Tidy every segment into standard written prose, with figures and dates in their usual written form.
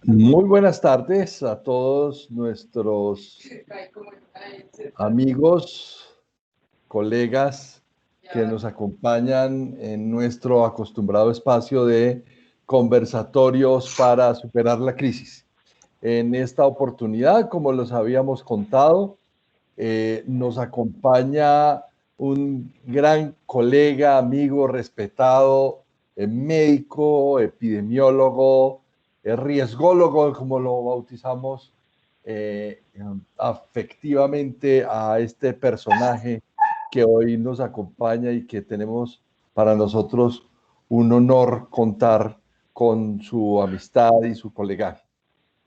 Muy buenas tardes a todos nuestros amigos, colegas que nos acompañan en nuestro acostumbrado espacio de conversatorios para superar la crisis. En esta oportunidad, como los habíamos contado, nos acompaña un gran colega, amigo, respetado, médico, epidemiólogo, riesgólogo, como lo bautizamos afectivamente a este personaje que hoy nos acompaña y que tenemos para nosotros un honor contar con su amistad y su colegaje.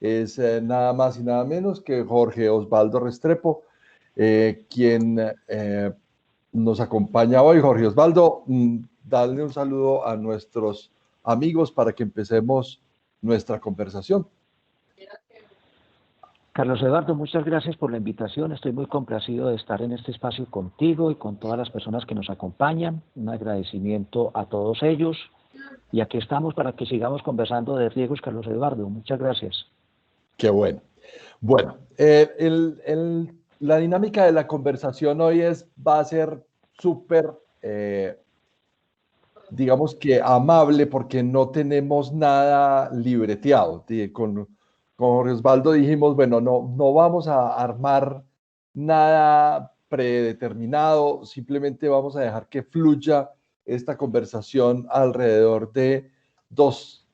Es nada más y nada menos que Jorge Osvaldo Restrepo, quien nos acompaña hoy. Jorge Osvaldo, darle un saludo a nuestros amigos para que empecemos nuestra conversación. Carlos Eduardo, muchas gracias por la invitación. Estoy muy complacido de estar en este espacio contigo y con todas las personas que nos acompañan. Un agradecimiento a todos ellos. Y aquí estamos para que sigamos conversando de riesgos, Carlos Eduardo. Muchas gracias. Qué bueno. Bueno, la dinámica de la conversación hoy va a ser súper, digamos que amable, porque no tenemos nada libreteado. Con Jorge Osvaldo dijimos, bueno, no vamos a armar nada predeterminado, simplemente vamos a dejar que fluya esta conversación alrededor de dos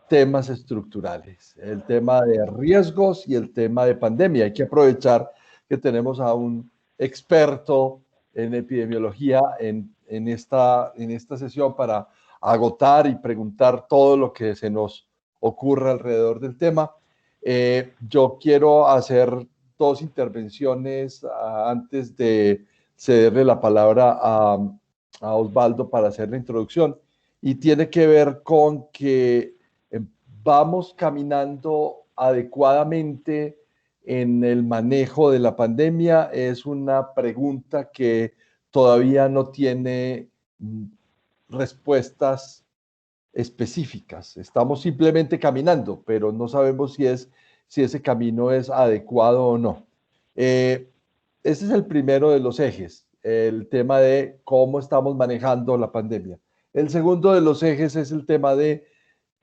temas estructurales, el tema de riesgos y el tema de pandemia. Hay que aprovechar que tenemos a un experto en epidemiología en esta sesión para agotar y preguntar todo lo que se nos ocurra alrededor del tema. Yo quiero hacer dos intervenciones antes de cederle la palabra a Osvaldo para hacer la introducción, y tiene que ver con que vamos caminando adecuadamente en el manejo de la pandemia. Es una pregunta que todavía no tiene respuestas específicas. Estamos simplemente caminando, pero no sabemos si ese camino es adecuado o no. Ese es el primero de los ejes, el tema de cómo estamos manejando la pandemia. El segundo de los ejes es el tema de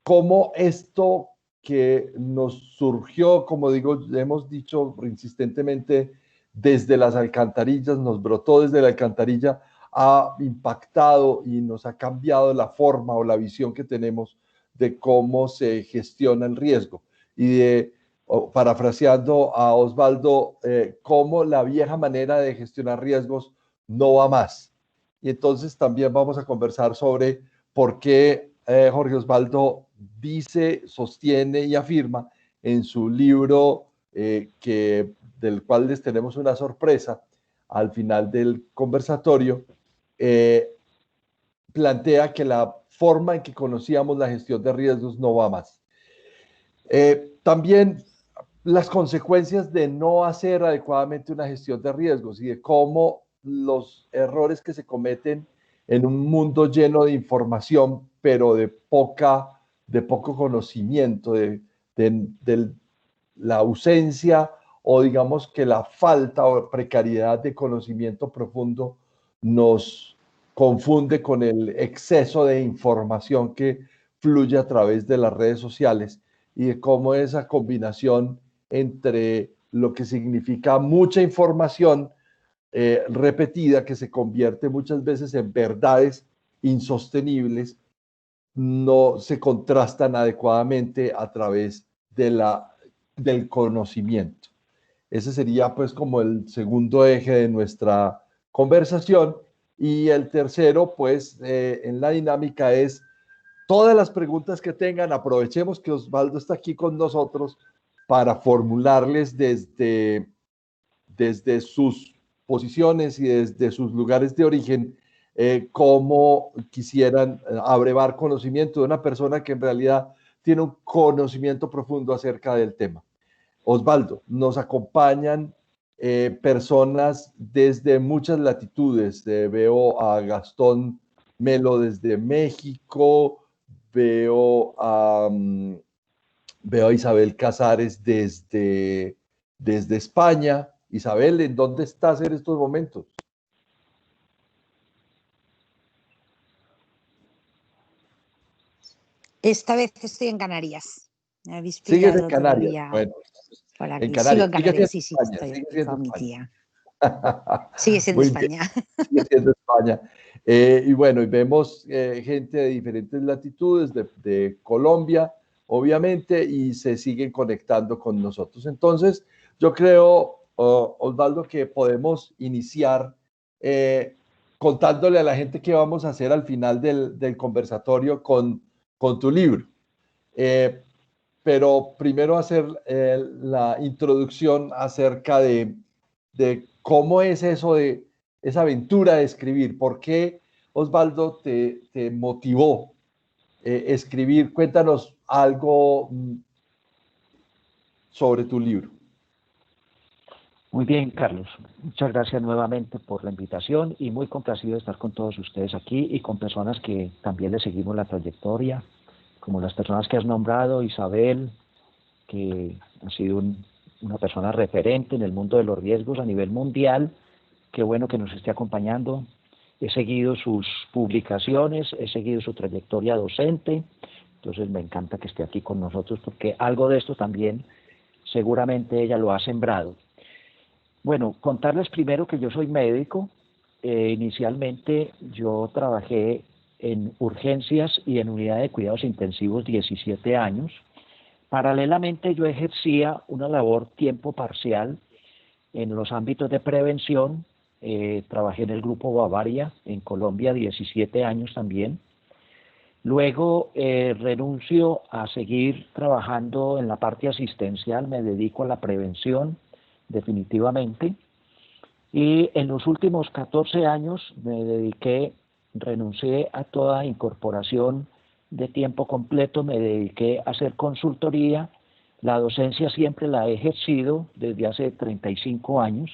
cómo esto que nos surgió, como digo, hemos dicho insistentemente, desde las alcantarillas, nos brotó desde la alcantarilla, ha impactado y nos ha cambiado la forma o la visión que tenemos de cómo se gestiona el riesgo. Y parafraseando a Osvaldo, cómo la vieja manera de gestionar riesgos no va más. Y entonces también vamos a conversar sobre por qué Jorge Osvaldo dice, sostiene y afirma en su libro, del cual les tenemos una sorpresa al final del conversatorio, plantea que la forma en que conocíamos la gestión de riesgos no va más. También las consecuencias de no hacer adecuadamente una gestión de riesgos y de cómo los errores que se cometen en un mundo lleno de información, pero de poco conocimiento, de la ausencia o digamos que la falta o precariedad de conocimiento profundo nos confunde con el exceso de información que fluye a través de las redes sociales, y de cómo esa combinación entre lo que significa mucha información repetida, que se convierte muchas veces en verdades insostenibles, no se contrastan adecuadamente a través del conocimiento. Ese sería pues como el segundo eje de nuestra conversación. Y el tercero, pues en la dinámica es todas las preguntas que tengan. Aprovechemos que Osvaldo está aquí con nosotros para formularles desde sus posiciones y desde sus lugares de origen, cómo quisieran abrevar conocimiento de una persona que en realidad tiene un conocimiento profundo acerca del tema. Osvaldo, nos acompañan personas desde muchas latitudes. Veo a Gastón Melo desde México, veo a, veo a Isabel Casares desde España. Isabel, ¿en dónde estás en estos momentos? Esta vez estoy en Canarias. Me habéis Sigues en pillado Canarias. todavía Bueno, por en aquí. Sigo Canarias. en Sigue Canarias, siendo sí, sí, España. estoy Sigue aquí siendo con mi España. tía. Sigue siendo Muy bien, España. sigue siendo España. Y bueno, y vemos gente de diferentes latitudes, de Colombia, obviamente, y se siguen conectando con nosotros. Entonces, yo creo, Osvaldo, que podemos iniciar contándole a la gente qué vamos a hacer al final del conversatorio con tu libro. Pero primero hacer la introducción acerca de cómo es eso de esa aventura de escribir. ¿Por qué, Osvaldo, te motivó escribir? Cuéntanos algo sobre tu libro. Muy bien, Carlos. Muchas gracias nuevamente por la invitación y muy complacido de estar con todos ustedes aquí y con personas que también le seguimos la trayectoria, como las personas que has nombrado, Isabel, que ha sido una persona referente en el mundo de los riesgos a nivel mundial. Qué bueno que nos esté acompañando. He seguido sus publicaciones, he seguido su trayectoria docente, entonces me encanta que esté aquí con nosotros porque algo de esto también seguramente ella lo ha sembrado. Bueno, contarles primero que yo soy médico. Inicialmente yo trabajé en urgencias y en unidad de cuidados intensivos 17 años. Paralelamente yo ejercía una labor tiempo parcial en los ámbitos de prevención. Trabajé en el Grupo Bavaria en Colombia 17 años también. Luego renuncio a seguir trabajando en la parte asistencial, me dedico a la prevención definitivamente. Y en los últimos 14 años renuncié a toda incorporación de tiempo completo, me dediqué a hacer consultoría. La docencia siempre la he ejercido desde hace 35 años,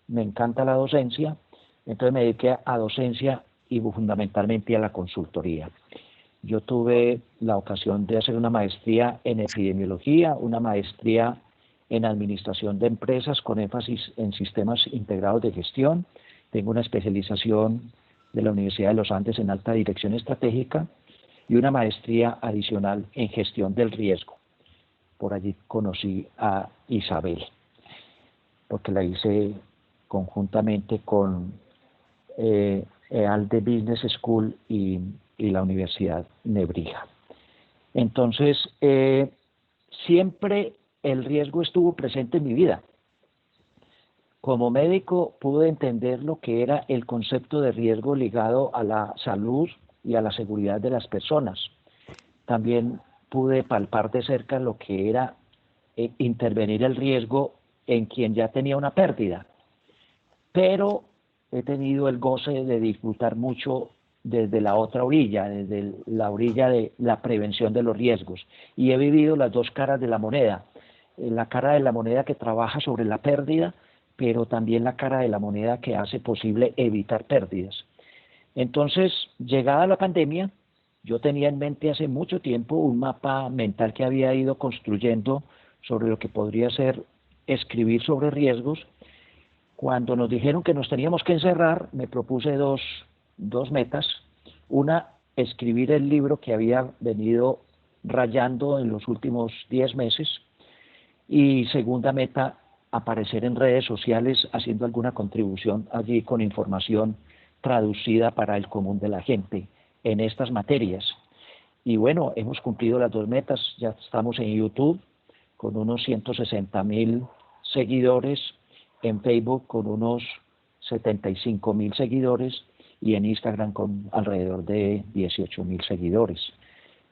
me encanta la docencia, entonces me dediqué a docencia y fundamentalmente a la consultoría. Yo tuve la ocasión de hacer una maestría en epidemiología, una maestría en administración de empresas con énfasis en sistemas integrados de gestión. Tengo una especialización de la Universidad de los Andes en alta dirección estratégica y una maestría adicional en gestión del riesgo. Por allí conocí a Isabel, porque la hice conjuntamente con EALDE Business School y la Universidad Nebrija. Entonces, siempre el riesgo estuvo presente en mi vida. Como médico pude entender lo que era el concepto de riesgo ligado a la salud y a la seguridad de las personas. También pude palpar de cerca lo que era intervenir el riesgo en quien ya tenía una pérdida. Pero he tenido el goce de disfrutar mucho desde la otra orilla, desde la orilla de la prevención de los riesgos. Y he vivido las dos caras de la moneda. La cara de la moneda que trabaja sobre la pérdida, pero también la cara de la moneda que hace posible evitar pérdidas. Entonces, llegada la pandemia, yo tenía en mente hace mucho tiempo un mapa mental que había ido construyendo sobre lo que podría ser escribir sobre riesgos. Cuando nos dijeron que nos teníamos que encerrar, me propuse dos metas. Una, escribir el libro que había venido rayando en los últimos 10 meses. Y segunda meta, aparecer en redes sociales haciendo alguna contribución allí con información traducida para el común de la gente en estas materias. Y bueno, hemos cumplido las dos metas. Ya estamos en YouTube con unos 160.000 seguidores, en Facebook con unos 75.000 seguidores y en Instagram con alrededor de 18.000 seguidores.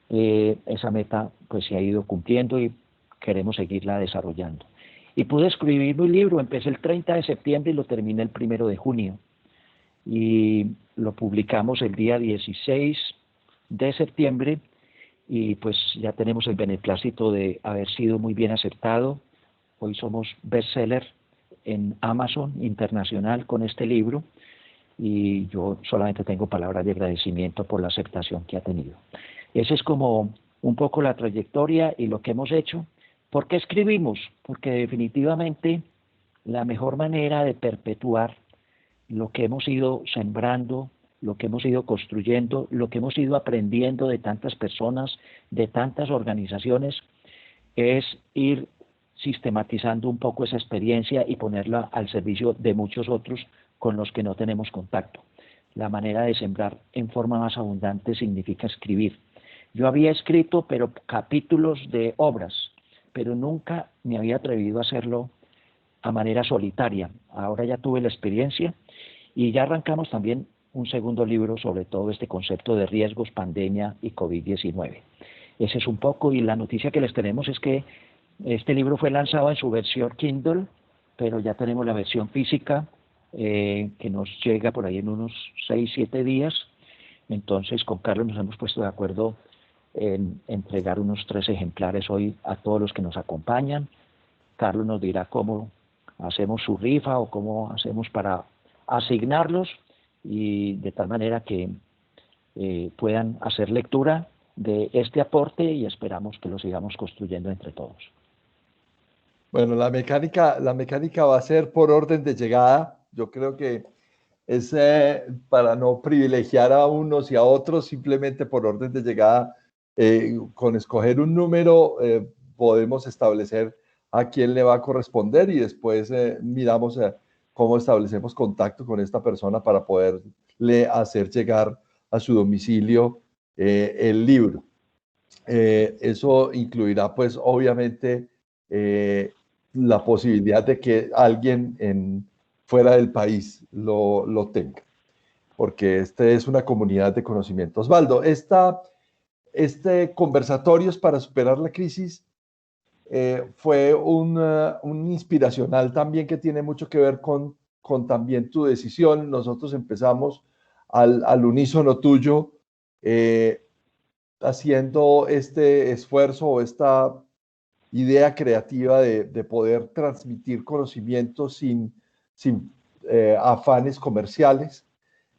Esa meta pues se ha ido cumpliendo y queremos seguirla desarrollando. Y pude escribir mi libro, empecé el 30 de septiembre y lo terminé el 1 de junio. Y lo publicamos el día 16 de septiembre y pues ya tenemos el beneplácito de haber sido muy bien aceptado. Hoy somos bestseller en Amazon internacional con este libro y yo solamente tengo palabras de agradecimiento por la aceptación que ha tenido. Esa es como un poco la trayectoria y lo que hemos hecho. ¿Por qué escribimos? Porque definitivamente la mejor manera de perpetuar lo que hemos ido sembrando, lo que hemos ido construyendo, lo que hemos ido aprendiendo de tantas personas, de tantas organizaciones, es ir sistematizando un poco esa experiencia y ponerla al servicio de muchos otros con los que no tenemos contacto. La manera de sembrar en forma más abundante significa escribir. Yo había escrito, pero capítulos de obras, pero nunca me había atrevido a hacerlo a manera solitaria. Ahora ya tuve la experiencia y ya arrancamos también un segundo libro sobre todo este concepto de riesgos, pandemia y COVID-19. Ese es un poco, y la noticia que les tenemos es que este libro fue lanzado en su versión Kindle, pero ya tenemos la versión física que nos llega por ahí en unos 6-7 días. Entonces con Carlos nos hemos puesto de acuerdo en entregar unos 3 ejemplares hoy a todos los que nos acompañan. Carlos nos dirá cómo hacemos su rifa o cómo hacemos para asignarlos, y de tal manera que puedan hacer lectura de este aporte, y esperamos que lo sigamos construyendo entre todos. Bueno, la mecánica va a ser por orden de llegada. Yo creo que es para no privilegiar a unos y a otros, simplemente por orden de llegada. Con escoger un número podemos establecer a quién le va a corresponder, y después miramos cómo establecemos contacto con esta persona para poderle hacer llegar a su domicilio el libro. Eso incluirá, pues, obviamente, la posibilidad de que alguien fuera del país lo tenga, porque este es una comunidad de conocimiento. Osvaldo, este Conversatorios para superar la crisis fue un inspiracional también, que tiene mucho que ver con también tu decisión. Nosotros empezamos al unísono tuyo, haciendo este esfuerzo o esta idea creativa de poder transmitir conocimientos sin afanes comerciales.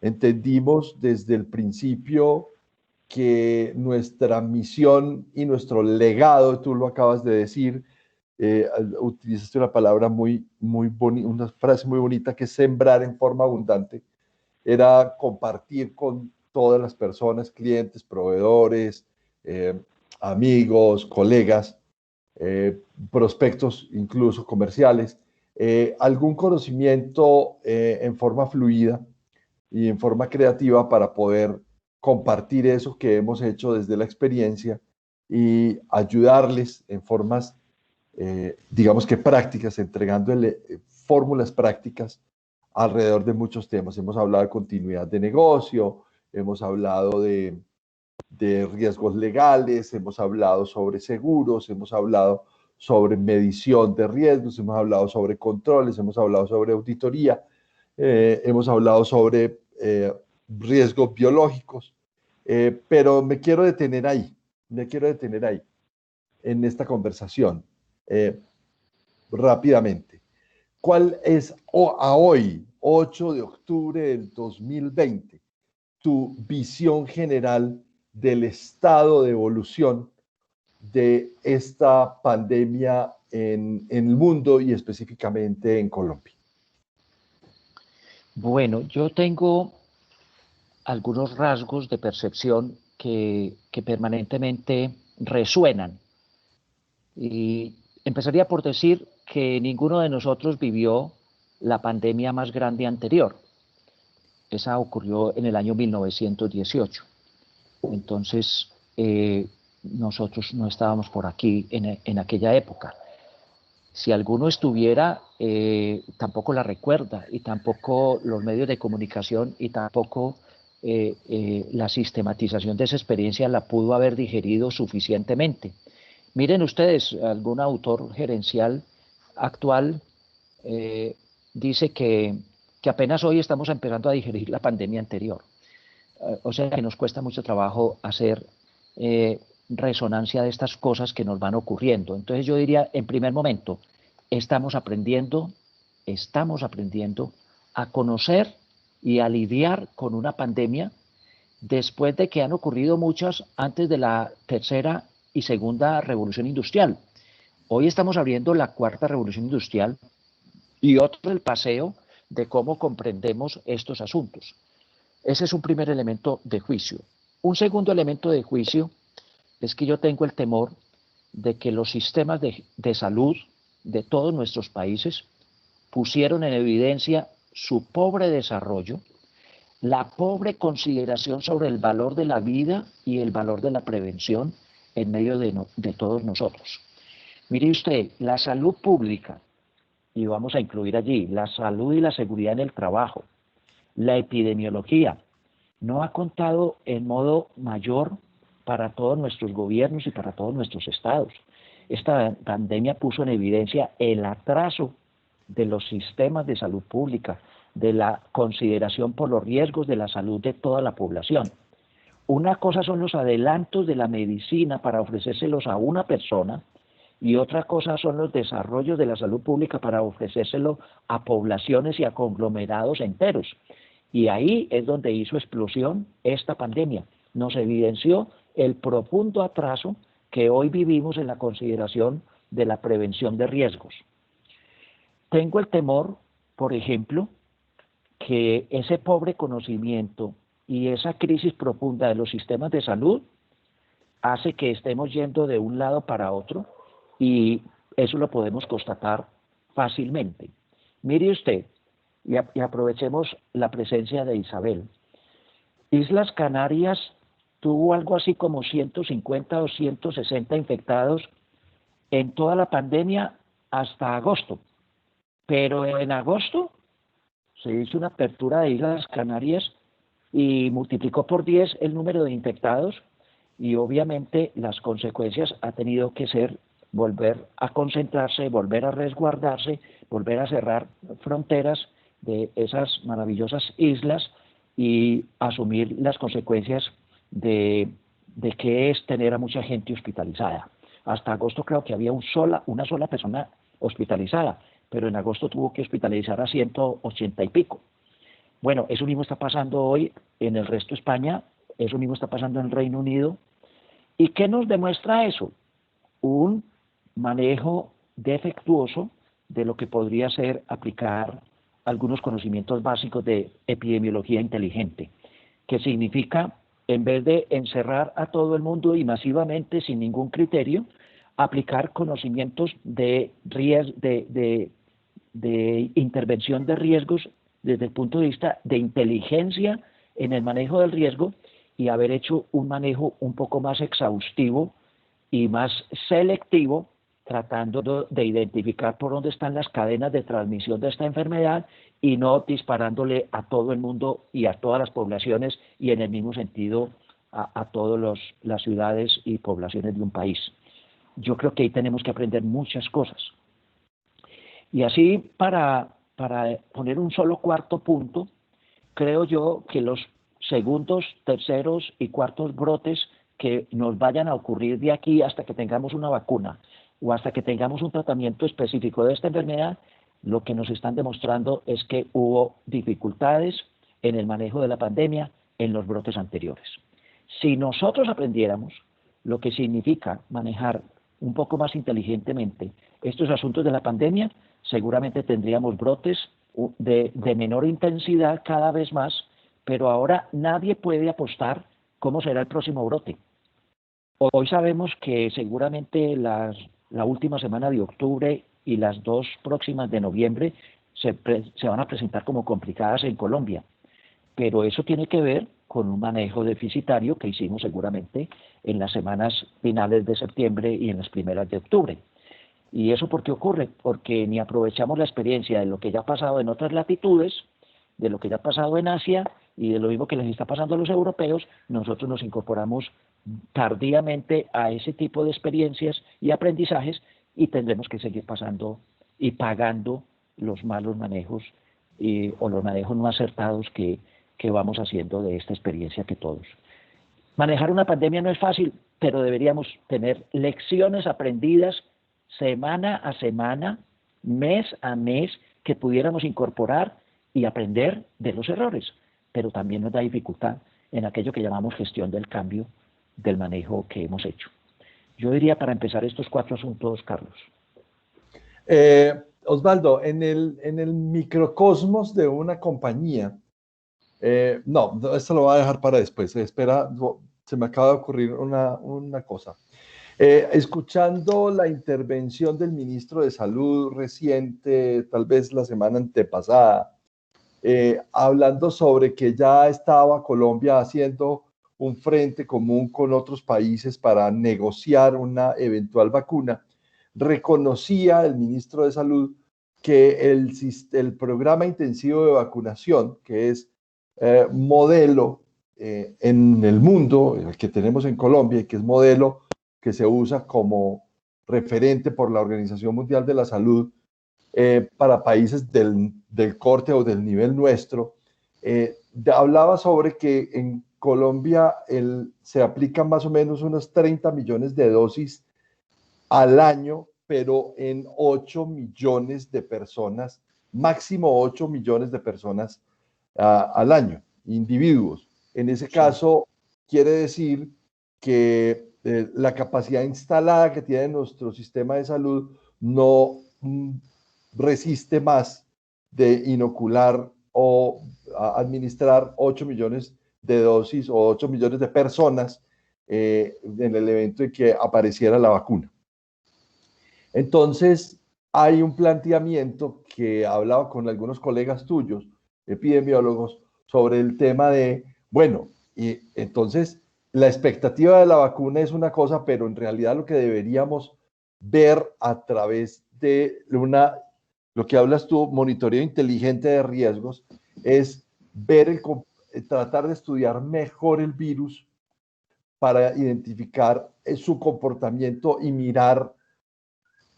Entendimos desde el principio que nuestra misión y nuestro legado, tú lo acabas de decir, utilizaste una palabra muy bonita, una frase muy bonita, que es sembrar en forma abundante. Era compartir con todas las personas, clientes, proveedores, amigos, colegas, prospectos incluso comerciales, algún conocimiento en forma fluida y en forma creativa para poder compartir eso que hemos hecho desde la experiencia y ayudarles en formas, digamos que prácticas, entregándole fórmulas prácticas alrededor de muchos temas. Hemos hablado de continuidad de negocio, hemos hablado de riesgos legales, hemos hablado sobre seguros, hemos hablado sobre medición de riesgos, hemos hablado sobre controles, hemos hablado sobre auditoría, hemos hablado sobre riesgos biológicos, pero me quiero detener ahí, en esta conversación, rápidamente. ¿Cuál es a hoy, 8 de octubre del 2020, tu visión general del estado de evolución de esta pandemia en el mundo y específicamente en Colombia? Bueno, yo tengo algunos rasgos de percepción que permanentemente resuenan. Y empezaría por decir que ninguno de nosotros vivió la pandemia más grande anterior. Esa ocurrió en el año 1918. Entonces, nosotros no estábamos por aquí en aquella época. Si alguno estuviera, tampoco la recuerda, y tampoco los medios de comunicación, y tampoco la sistematización de esa experiencia la pudo haber digerido suficientemente. Miren ustedes, algún autor gerencial actual dice que apenas hoy estamos empezando a digerir la pandemia anterior. O sea que nos cuesta mucho trabajo hacer resonancia de estas cosas que nos van ocurriendo. Entonces yo diría, en primer momento, estamos aprendiendo a conocer y a lidiar con una pandemia después de que han ocurrido muchas antes de la tercera y segunda revolución industrial. Hoy estamos abriendo la cuarta revolución industrial y otro el paseo de cómo comprendemos estos asuntos. Ese es un primer elemento de juicio. Un segundo elemento de juicio es que yo tengo el temor de que los sistemas de salud de todos nuestros países pusieron en evidencia su pobre desarrollo, la pobre consideración sobre el valor de la vida y el valor de la prevención en medio de todos nosotros. Mire usted, la salud pública, y vamos a incluir allí la salud y la seguridad en el trabajo, la epidemiología, no ha contado en modo mayor para todos nuestros gobiernos y para todos nuestros estados. Esta pandemia puso en evidencia el atraso de los sistemas de salud pública, de la consideración por los riesgos de la salud de toda la población. Una cosa son los adelantos de la medicina para ofrecérselos a una persona y otra cosa son los desarrollos de la salud pública para ofrecérselo a poblaciones y a conglomerados enteros. Y ahí es donde hizo explosión esta pandemia. Nos evidenció el profundo atraso que hoy vivimos en la consideración de la prevención de riesgos. Tengo el temor, por ejemplo, que ese pobre conocimiento y esa crisis profunda de los sistemas de salud hace que estemos yendo de un lado para otro y eso lo podemos constatar fácilmente. Mire usted, y aprovechemos la presencia de Isabel. Islas Canarias tuvo algo así como 150 o 160 infectados en toda la pandemia hasta agosto. Pero en agosto se hizo una apertura de Islas Canarias y multiplicó por 10 el número de infectados y obviamente las consecuencias ha tenido que ser volver a concentrarse, volver a resguardarse, volver a cerrar fronteras de esas maravillosas islas y asumir las consecuencias de qué es tener a mucha gente hospitalizada. Hasta agosto creo que había una sola persona hospitalizada, pero en agosto tuvo que hospitalizar a 180 y pico. Bueno, eso mismo está pasando hoy en el resto de España, eso mismo está pasando en el Reino Unido. ¿Y qué nos demuestra eso? Un manejo defectuoso de lo que podría ser aplicar algunos conocimientos básicos de epidemiología inteligente, que significa, en vez de encerrar a todo el mundo y masivamente sin ningún criterio, aplicar conocimientos de intervención de riesgos desde el punto de vista de inteligencia en el manejo del riesgo y haber hecho un manejo un poco más exhaustivo y más selectivo, tratando de identificar por dónde están las cadenas de transmisión de esta enfermedad y no disparándole a todo el mundo y a todas las poblaciones y en el mismo sentido a todas las ciudades y poblaciones de un país. Yo creo que ahí tenemos que aprender muchas cosas. Y así, para poner un solo cuarto punto, creo yo que los segundos, terceros y cuartos brotes que nos vayan a ocurrir de aquí hasta que tengamos una vacuna o hasta que tengamos un tratamiento específico de esta enfermedad, lo que nos están demostrando es que hubo dificultades en el manejo de la pandemia en los brotes anteriores. Si nosotros aprendiéramos lo que significa manejar un poco más inteligentemente estos asuntos de la pandemia, seguramente tendríamos brotes de menor intensidad cada vez más, pero ahora nadie puede apostar cómo será el próximo brote. Hoy sabemos que seguramente la última semana de octubre y las 2 próximas de noviembre se van a presentar como complicadas en Colombia, pero eso tiene que ver con un manejo deficitario que hicimos seguramente en las semanas finales de septiembre y en las primeras de octubre. ¿Y eso por qué ocurre? Porque ni aprovechamos la experiencia de lo que ya ha pasado en otras latitudes, de lo que ya ha pasado en Asia y de lo mismo que les está pasando a los europeos, nosotros nos incorporamos tardíamente a ese tipo de experiencias y aprendizajes y tendremos que seguir pasando y pagando los malos manejos o los manejos no acertados que vamos haciendo de esta experiencia que todos. Manejar una pandemia no es fácil, pero deberíamos tener lecciones aprendidas semana a semana, mes a mes, que pudiéramos incorporar y aprender de los errores, pero también nos da dificultad en aquello que llamamos gestión del cambio, del manejo que hemos hecho. Yo diría para empezar estos 4 asuntos, Carlos. Osvaldo, en el microcosmos de una compañía, no, esto lo voy a dejar para después. Espera, se me acaba de ocurrir una cosa. Escuchando la intervención del ministro de Salud reciente, tal vez la semana antepasada, hablando sobre que ya estaba Colombia haciendo un frente común con otros países para negociar una eventual vacuna, reconocía el ministro de Salud que el programa intensivo de vacunación, que es modelo en el mundo, el que tenemos en Colombia y que es modelo que se usa como referente por la Organización Mundial de la Salud para países del corte o del nivel nuestro, hablaba sobre que en Colombia se aplican más o menos unos 30 millones de dosis al año, pero en 8 millones de personas, máximo 8 millones de personas al año, individuos. En ese caso, quiere decir que la capacidad instalada que tiene nuestro sistema de salud no resiste más de inocular o administrar 8 millones de dosis o 8 millones de personas en el evento en que apareciera la vacuna. Entonces, hay un planteamiento que hablaba con algunos colegas tuyos, epidemiólogos, sobre el tema de, bueno, y entonces la expectativa de la vacuna es una cosa, pero en realidad lo que deberíamos ver a través de lo que hablas tú, monitoreo inteligente de riesgos, es ver tratar de estudiar mejor el virus para identificar su comportamiento y mirar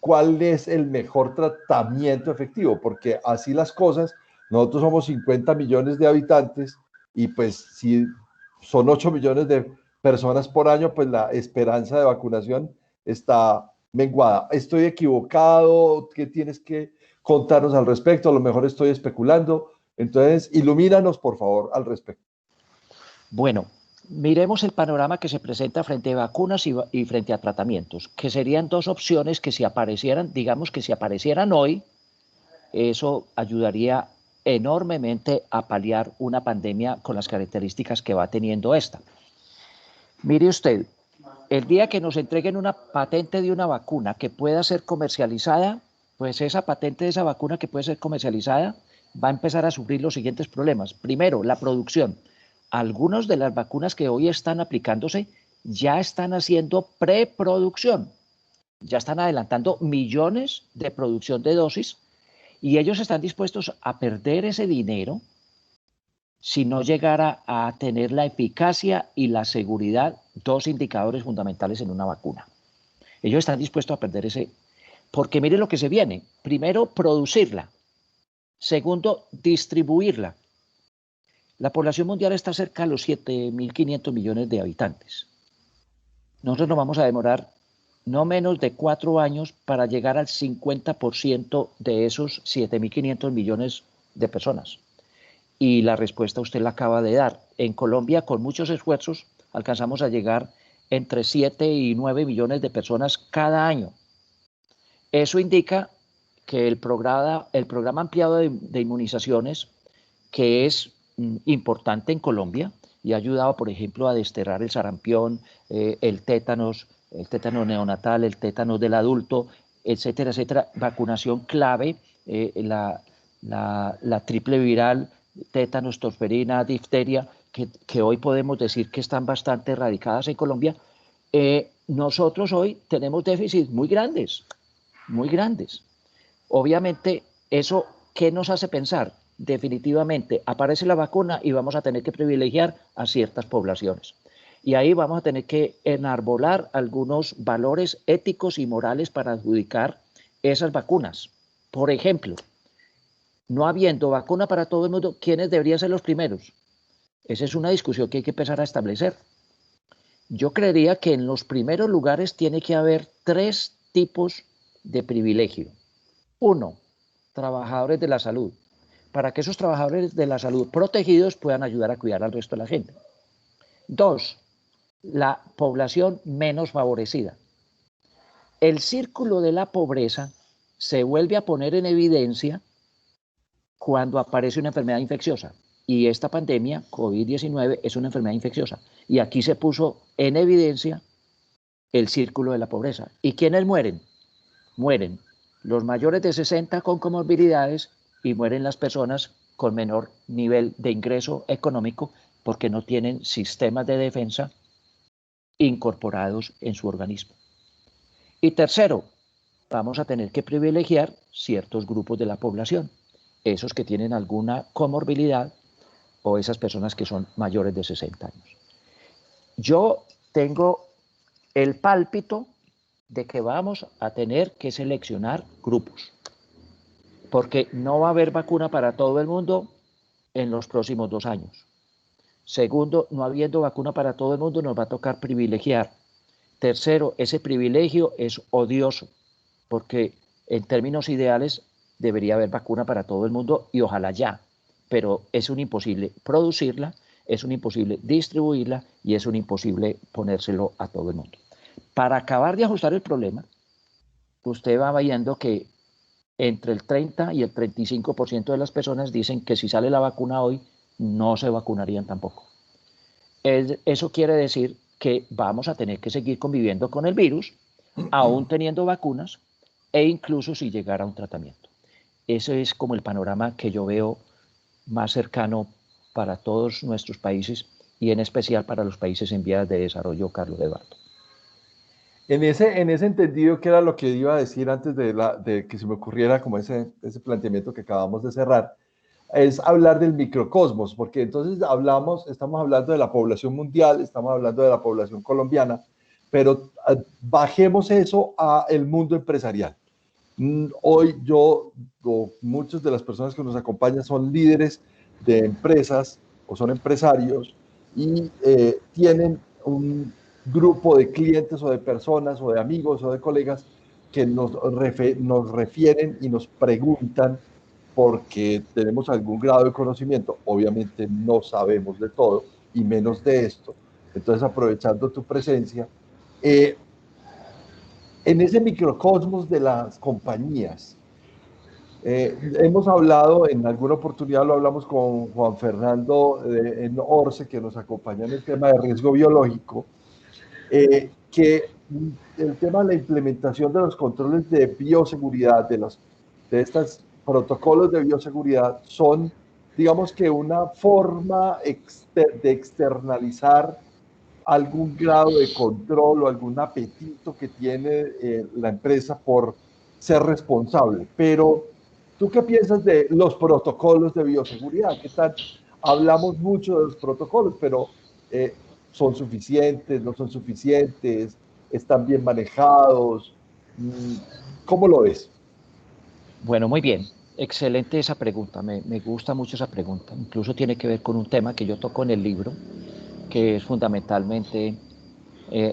cuál es el mejor tratamiento efectivo, porque así las cosas, nosotros somos 50 millones de habitantes y pues si son 8 millones de personas por año, pues la esperanza de vacunación está menguada. ¿Estoy equivocado? ¿Qué tienes que contarnos al respecto? A lo mejor estoy especulando. Entonces, ilumínanos, por favor, al respecto. Bueno, miremos el panorama que se presenta frente a vacunas y frente a tratamientos, que serían 2 opciones que si aparecieran, digamos que si aparecieran hoy, eso ayudaría enormemente a paliar una pandemia con las características que va teniendo esta. Mire usted, el día que nos entreguen una patente de una vacuna que pueda ser comercializada, pues esa patente de esa vacuna que puede ser comercializada va a empezar a sufrir los siguientes problemas. Primero, la producción. Algunas de las vacunas que hoy están aplicándose ya están haciendo preproducción, ya están adelantando millones de producción de dosis y ellos están dispuestos a perder ese dinero si no llegara a tener la eficacia y la seguridad, 2 indicadores fundamentales en una vacuna. Ellos están dispuestos a perder ese, porque mire lo que se viene. Primero, producirla. Segundo, distribuirla. La población mundial está cerca de los 7.500 millones de habitantes. Nosotros nos vamos a demorar no menos de 4 años para llegar al 50% de esos 7.500 millones de personas. Y la respuesta usted la acaba de dar. En Colombia, con muchos esfuerzos, alcanzamos a llegar entre 7 y 9 millones de personas cada año. Eso indica que el programa ampliado de inmunizaciones, que es importante en Colombia y ha ayudado, por ejemplo, a desterrar el sarampión, el tétano neonatal, el tétano del adulto, etcétera, etcétera. Vacunación clave, la triple viral, tétanos, tosferina, difteria, que hoy podemos decir que están bastante erradicadas en Colombia. Nosotros hoy tenemos déficits muy grandes, muy grandes. Obviamente, ¿eso qué nos hace pensar? Definitivamente aparece la vacuna y vamos a tener que privilegiar a ciertas poblaciones. Y ahí vamos a tener que enarbolar algunos valores éticos y morales para adjudicar esas vacunas. Por ejemplo, no habiendo vacuna para todo el mundo, ¿quiénes deberían ser los primeros? Esa es una discusión que hay que empezar a establecer. Yo creería que en los primeros lugares tiene que haber 3 tipos de privilegio. 1, trabajadores de la salud. para que esos trabajadores de la salud protegidos puedan ayudar a cuidar al resto de la gente. 2, la población menos favorecida. El círculo de la pobreza se vuelve a poner en evidencia cuando aparece una enfermedad infecciosa. Y esta pandemia, COVID-19, es una enfermedad infecciosa. Y aquí se puso en evidencia el círculo de la pobreza. ¿Y quiénes mueren? Mueren los mayores de 60 con comorbilidades y mueren las personas con menor nivel de ingreso económico porque no tienen sistemas de defensa incorporados en su organismo. Y tercero, vamos a tener que privilegiar ciertos grupos de la población, esos que tienen alguna comorbilidad o esas personas que son mayores de 60 años. Yo tengo el pálpito de que vamos a tener que seleccionar grupos, porque no va a haber vacuna para todo el mundo en los próximos 2 años. Segundo, no habiendo vacuna para todo el mundo, nos va a tocar privilegiar. Tercero, ese privilegio es odioso, porque en términos ideales debería haber vacuna para todo el mundo y ojalá ya, pero es un imposible producirla, es un imposible distribuirla y es un imposible ponérselo a todo el mundo. Para acabar de ajustar el problema, usted va viendo que entre el 30 y el 35% de las personas dicen que si sale la vacuna hoy, no se vacunarían tampoco. Eso quiere decir que vamos a tener que seguir conviviendo con el virus, aún teniendo vacunas e incluso si llegara a un tratamiento. Ese es como el panorama que yo veo más cercano para todos nuestros países y en especial para los países en vías de desarrollo, Carlos Eduardo. En ese entendido, que era lo que iba a decir antes de que se me ocurriera como ese planteamiento que acabamos de cerrar, es hablar del microcosmos, porque entonces estamos hablando de la población mundial, estamos hablando de la población colombiana, pero bajemos eso al mundo empresarial. Hoy muchas de las personas que nos acompañan son líderes de empresas o son empresarios y tienen un grupo de clientes o de personas o de amigos o de colegas que nos refieren y nos preguntan porque tenemos algún grado de conocimiento. Obviamente no sabemos de todo y menos de esto. Entonces, aprovechando tu presencia, en ese microcosmos de las compañías, hemos hablado, en alguna oportunidad lo hablamos con Juan Fernando en Orce, que nos acompaña en el tema de riesgo biológico, que el tema de la implementación de los controles de bioseguridad, de estos protocolos de bioseguridad, son, digamos que una forma de externalizar algún grado de control o algún apetito que tiene la empresa por ser responsable. Pero, ¿tú qué piensas de los protocolos de bioseguridad? ¿Qué tal? Hablamos mucho de los protocolos, pero ¿son suficientes? ¿No son suficientes? ¿Están bien manejados? ¿Cómo lo ves? Bueno, muy bien. Excelente esa pregunta. Me gusta mucho esa pregunta. Incluso tiene que ver con un tema que yo toco en el libro, que es fundamentalmente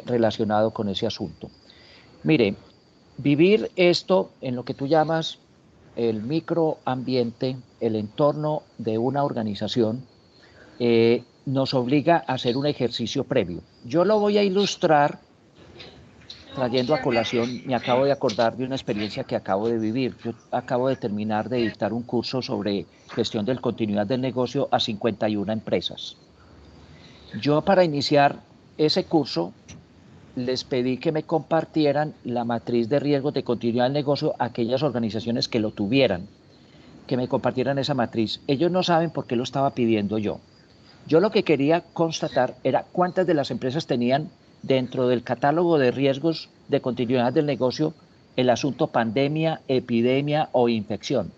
relacionado con ese asunto. Mire, vivir esto en lo que tú llamas el microambiente, el entorno de una organización, nos obliga a hacer un ejercicio previo. Yo lo voy a ilustrar trayendo a colación, me acabo de acordar de una experiencia que acabo de vivir. Yo acabo de terminar de dictar un curso sobre gestión de continuidad del negocio a 51 empresas. Yo, para iniciar ese curso, les pedí que me compartieran la matriz de riesgos de continuidad del negocio a aquellas organizaciones que lo tuvieran, que me compartieran esa matriz. Ellos no saben por qué lo estaba pidiendo yo. Yo lo que quería constatar era cuántas de las empresas tenían dentro del catálogo de riesgos de continuidad del negocio el asunto pandemia, epidemia o infección.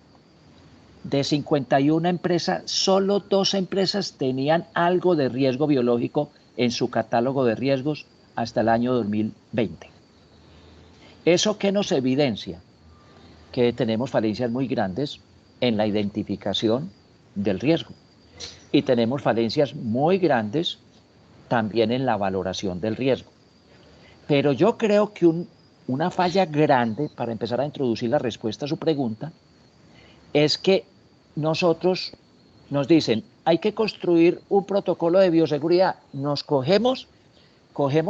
De 51 empresas, solo 2 empresas tenían algo de riesgo biológico en su catálogo de riesgos hasta el año 2020. ¿Eso qué nos evidencia? Que tenemos falencias muy grandes en la identificación del riesgo y tenemos falencias muy grandes también en la valoración del riesgo. Pero yo creo que una falla grande, para empezar a introducir la respuesta a su pregunta, es que nosotros nos dicen, hay que construir un protocolo de bioseguridad. Nos cogemos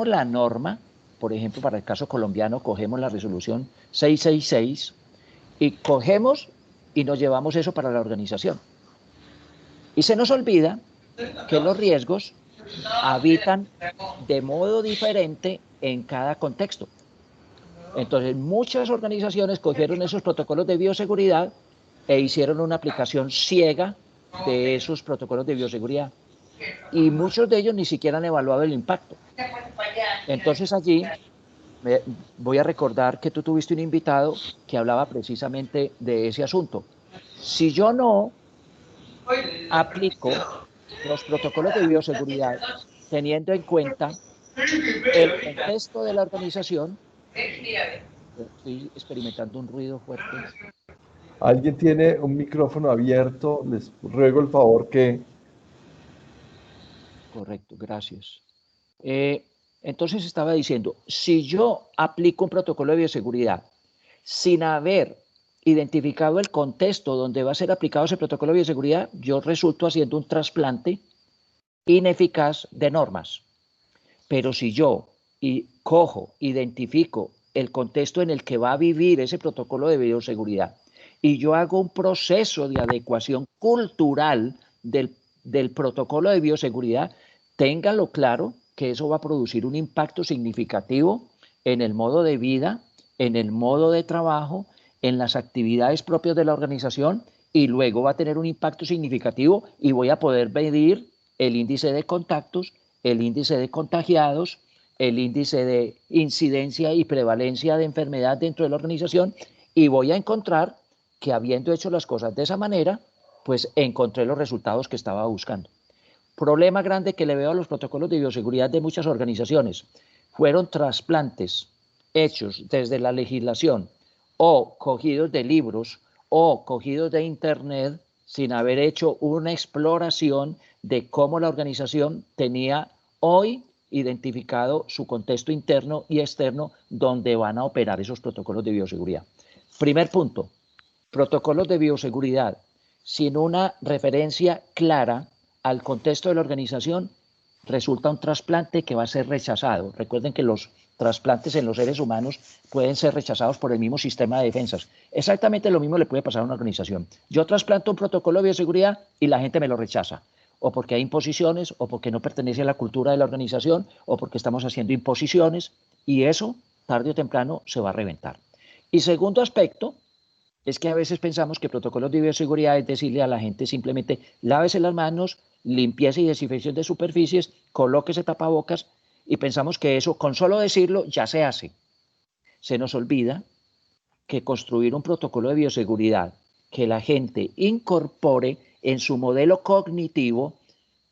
la norma, por ejemplo, para el caso colombiano, cogemos la resolución 666 y cogemos y nos llevamos eso para la organización. Y se nos olvida que los riesgos habitan de modo diferente en cada contexto. Entonces, muchas organizaciones cogieron esos protocolos de bioseguridad e hicieron una aplicación ciega de esos protocolos de bioseguridad. Y muchos de ellos ni siquiera han evaluado el impacto. Entonces, allí voy a recordar que tú tuviste un invitado que hablaba precisamente de ese asunto. Si yo no aplico los protocolos de bioseguridad teniendo en cuenta el contexto de la organización, estoy experimentando un ruido fuerte. Alguien tiene un micrófono abierto, les ruego el favor que... Correcto, gracias. Entonces estaba diciendo, si yo aplico un protocolo de bioseguridad sin haber identificado el contexto donde va a ser aplicado ese protocolo de bioseguridad, yo resulto haciendo un trasplante ineficaz de normas. Pero si yo identifico el contexto en el que va a vivir ese protocolo de bioseguridad y yo hago un proceso de adecuación cultural del protocolo de bioseguridad, ténganlo claro que eso va a producir un impacto significativo en el modo de vida, en el modo de trabajo, en las actividades propias de la organización, y luego va a tener un impacto significativo y voy a poder medir el índice de contactos, el índice de contagiados, el índice de incidencia y prevalencia de enfermedad dentro de la organización, y voy a encontrar que habiendo hecho las cosas de esa manera, pues encontré los resultados que estaba buscando. Problema grande que le veo a los protocolos de bioseguridad de muchas organizaciones. Fueron trasplantes hechos desde la legislación o cogidos de libros o cogidos de internet sin haber hecho una exploración de cómo la organización tenía hoy identificado su contexto interno y externo donde van a operar esos protocolos de bioseguridad. Primer punto, protocolos de bioseguridad sin una referencia clara al contexto de la organización resulta un trasplante que va a ser rechazado. Recuerden que los trasplantes en los seres humanos pueden ser rechazados por el mismo sistema de defensas. Exactamente lo mismo le puede pasar a una organización. Yo trasplanto un protocolo de bioseguridad y la gente me lo rechaza, o porque hay imposiciones, o porque no pertenece a la cultura de la organización, o porque estamos haciendo imposiciones, y eso tarde o temprano se va a reventar. Y segundo aspecto, es que a veces pensamos que protocolos de bioseguridad es decirle a la gente simplemente lávese las manos, limpieza y desinfección de superficies, colóquese tapabocas, y pensamos que eso con solo decirlo ya se hace. Se nos olvida que construir un protocolo de bioseguridad que la gente incorpore en su modelo cognitivo,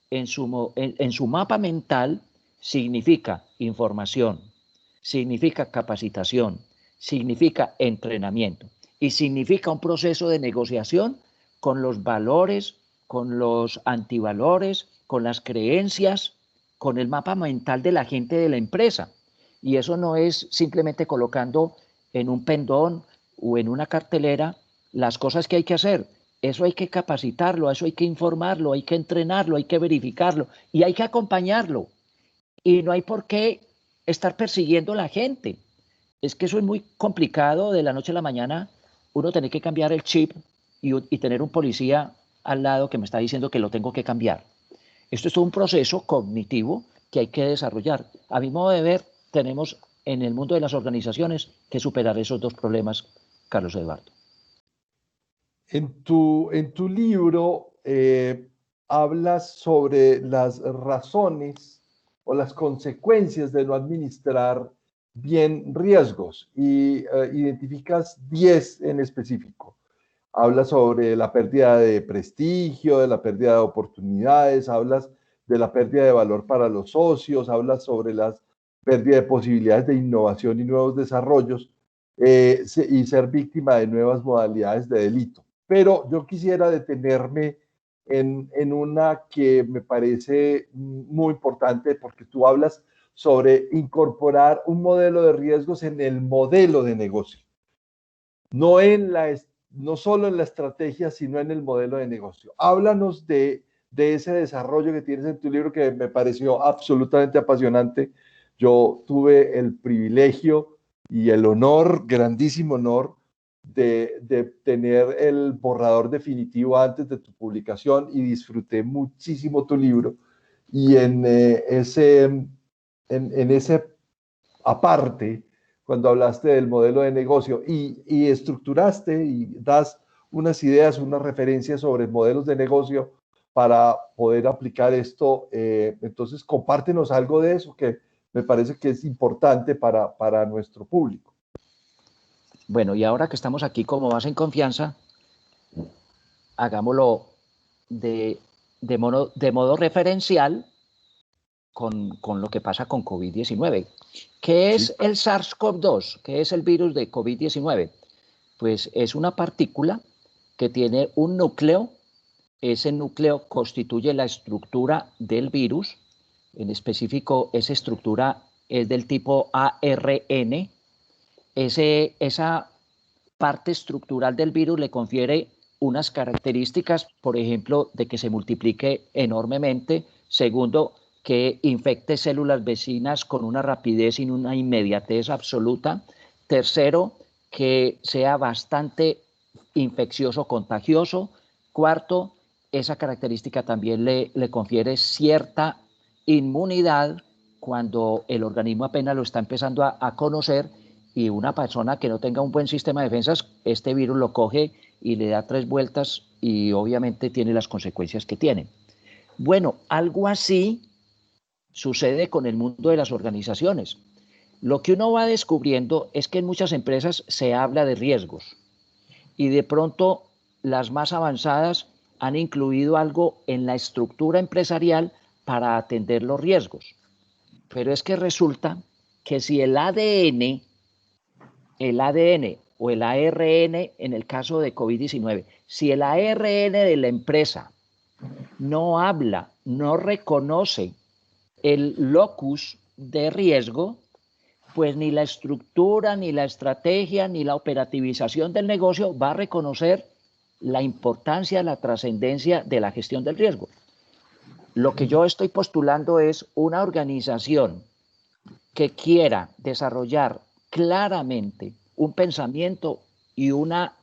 en su mapa mental, significa información, significa capacitación, significa entrenamiento y significa un proceso de negociación con los valores, con los antivalores, con las creencias, con el mapa mental de la gente de la empresa. Y eso no es simplemente colocando en un pendón o en una cartelera las cosas que hay que hacer. Eso hay que capacitarlo, eso hay que informarlo, hay que entrenarlo, hay que verificarlo y hay que acompañarlo. Y no hay por qué estar persiguiendo a la gente. Es que eso es muy complicado de la noche a la mañana, uno tiene que cambiar el chip y tener un policía al lado que me está diciendo que lo tengo que cambiar. Esto es todo un proceso cognitivo que hay que desarrollar. A mi modo de ver, tenemos en el mundo de las organizaciones que superar esos dos problemas, Carlos Eduardo. En tu libro hablas sobre las razones o las consecuencias de no administrar bien riesgos y identificas 10 en específico. Hablas sobre la pérdida de prestigio, de la pérdida de oportunidades, hablas de la pérdida de valor para los socios, hablas sobre la pérdida de posibilidades de innovación y nuevos desarrollos y ser víctima de nuevas modalidades de delito. Pero yo quisiera detenerme en una que me parece muy importante porque tú hablas sobre incorporar un modelo de riesgos en el modelo de negocio, no en no solo en la estrategia, sino en el modelo de negocio. Háblanos de ese desarrollo que tienes en tu libro que me pareció absolutamente apasionante. Yo tuve el privilegio y el honor, grandísimo honor, de tener el borrador definitivo antes de tu publicación y disfruté muchísimo tu libro. Y en ese aparte, cuando hablaste del modelo de negocio y estructuraste y das unas ideas, unas referencias sobre modelos de negocio para poder aplicar esto, entonces compártenos algo de eso que me parece que es importante para nuestro público. Bueno, y ahora que estamos aquí como más en confianza, hagámoslo de modo referencial con lo que pasa con COVID-19. ¿Qué es el SARS-CoV-2? ¿Qué es el virus de COVID-19? Pues es una partícula que tiene un núcleo. Ese núcleo constituye la estructura del virus. En específico, esa estructura es del tipo ARN. Esa parte estructural del virus le confiere unas características, por ejemplo, de que se multiplique enormemente. Segundo, que infecte células vecinas con una rapidez y una inmediatez absoluta. Tercero, que sea bastante infeccioso, contagioso. Cuarto, esa característica también le confiere cierta inmunidad cuando el organismo apenas lo está empezando a conocer, y una persona que no tenga un buen sistema de defensas, este virus lo coge y le da 3 vueltas y obviamente tiene las consecuencias que tiene. Bueno, algo así sucede con el mundo de las organizaciones. Lo que uno va descubriendo es que en muchas empresas se habla de riesgos y de pronto las más avanzadas han incluido algo en la estructura empresarial para atender los riesgos. Pero es que resulta que si el ADN o el ARN en el caso de COVID-19, si el ARN de la empresa no habla, no reconoce el locus de riesgo, pues ni la estructura, ni la estrategia, ni la operativización del negocio va a reconocer la importancia, la trascendencia de la gestión del riesgo. Lo que yo estoy postulando es una organización que quiera desarrollar claramente un pensamiento y una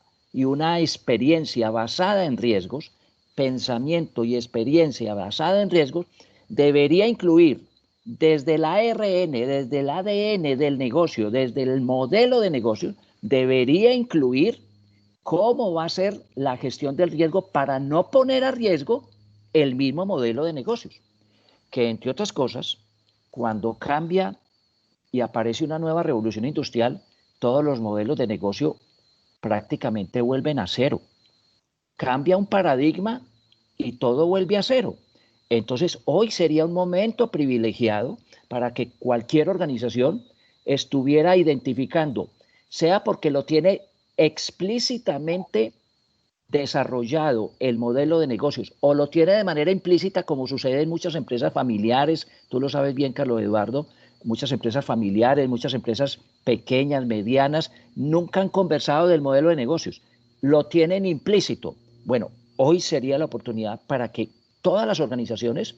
experiencia basada en riesgos, pensamiento y experiencia basada en riesgos, debería incluir desde el ARN, desde el ADN del negocio, desde el modelo de negocio, debería incluir cómo va a ser la gestión del riesgo para no poner a riesgo el mismo modelo de negocios. Que entre otras cosas, cuando cambia y aparece una nueva revolución industrial, todos los modelos de negocio prácticamente vuelven a cero. Cambia un paradigma y todo vuelve a cero. Entonces, hoy sería un momento privilegiado para que cualquier organización estuviera identificando, sea porque lo tiene explícitamente desarrollado el modelo de negocios o lo tiene de manera implícita, como sucede en muchas empresas familiares. Tú lo sabes bien, Carlos Eduardo, muchas empresas familiares, muchas empresas pequeñas, medianas, nunca han conversado del modelo de negocios, lo tienen implícito. Bueno, hoy sería la oportunidad para que todas las organizaciones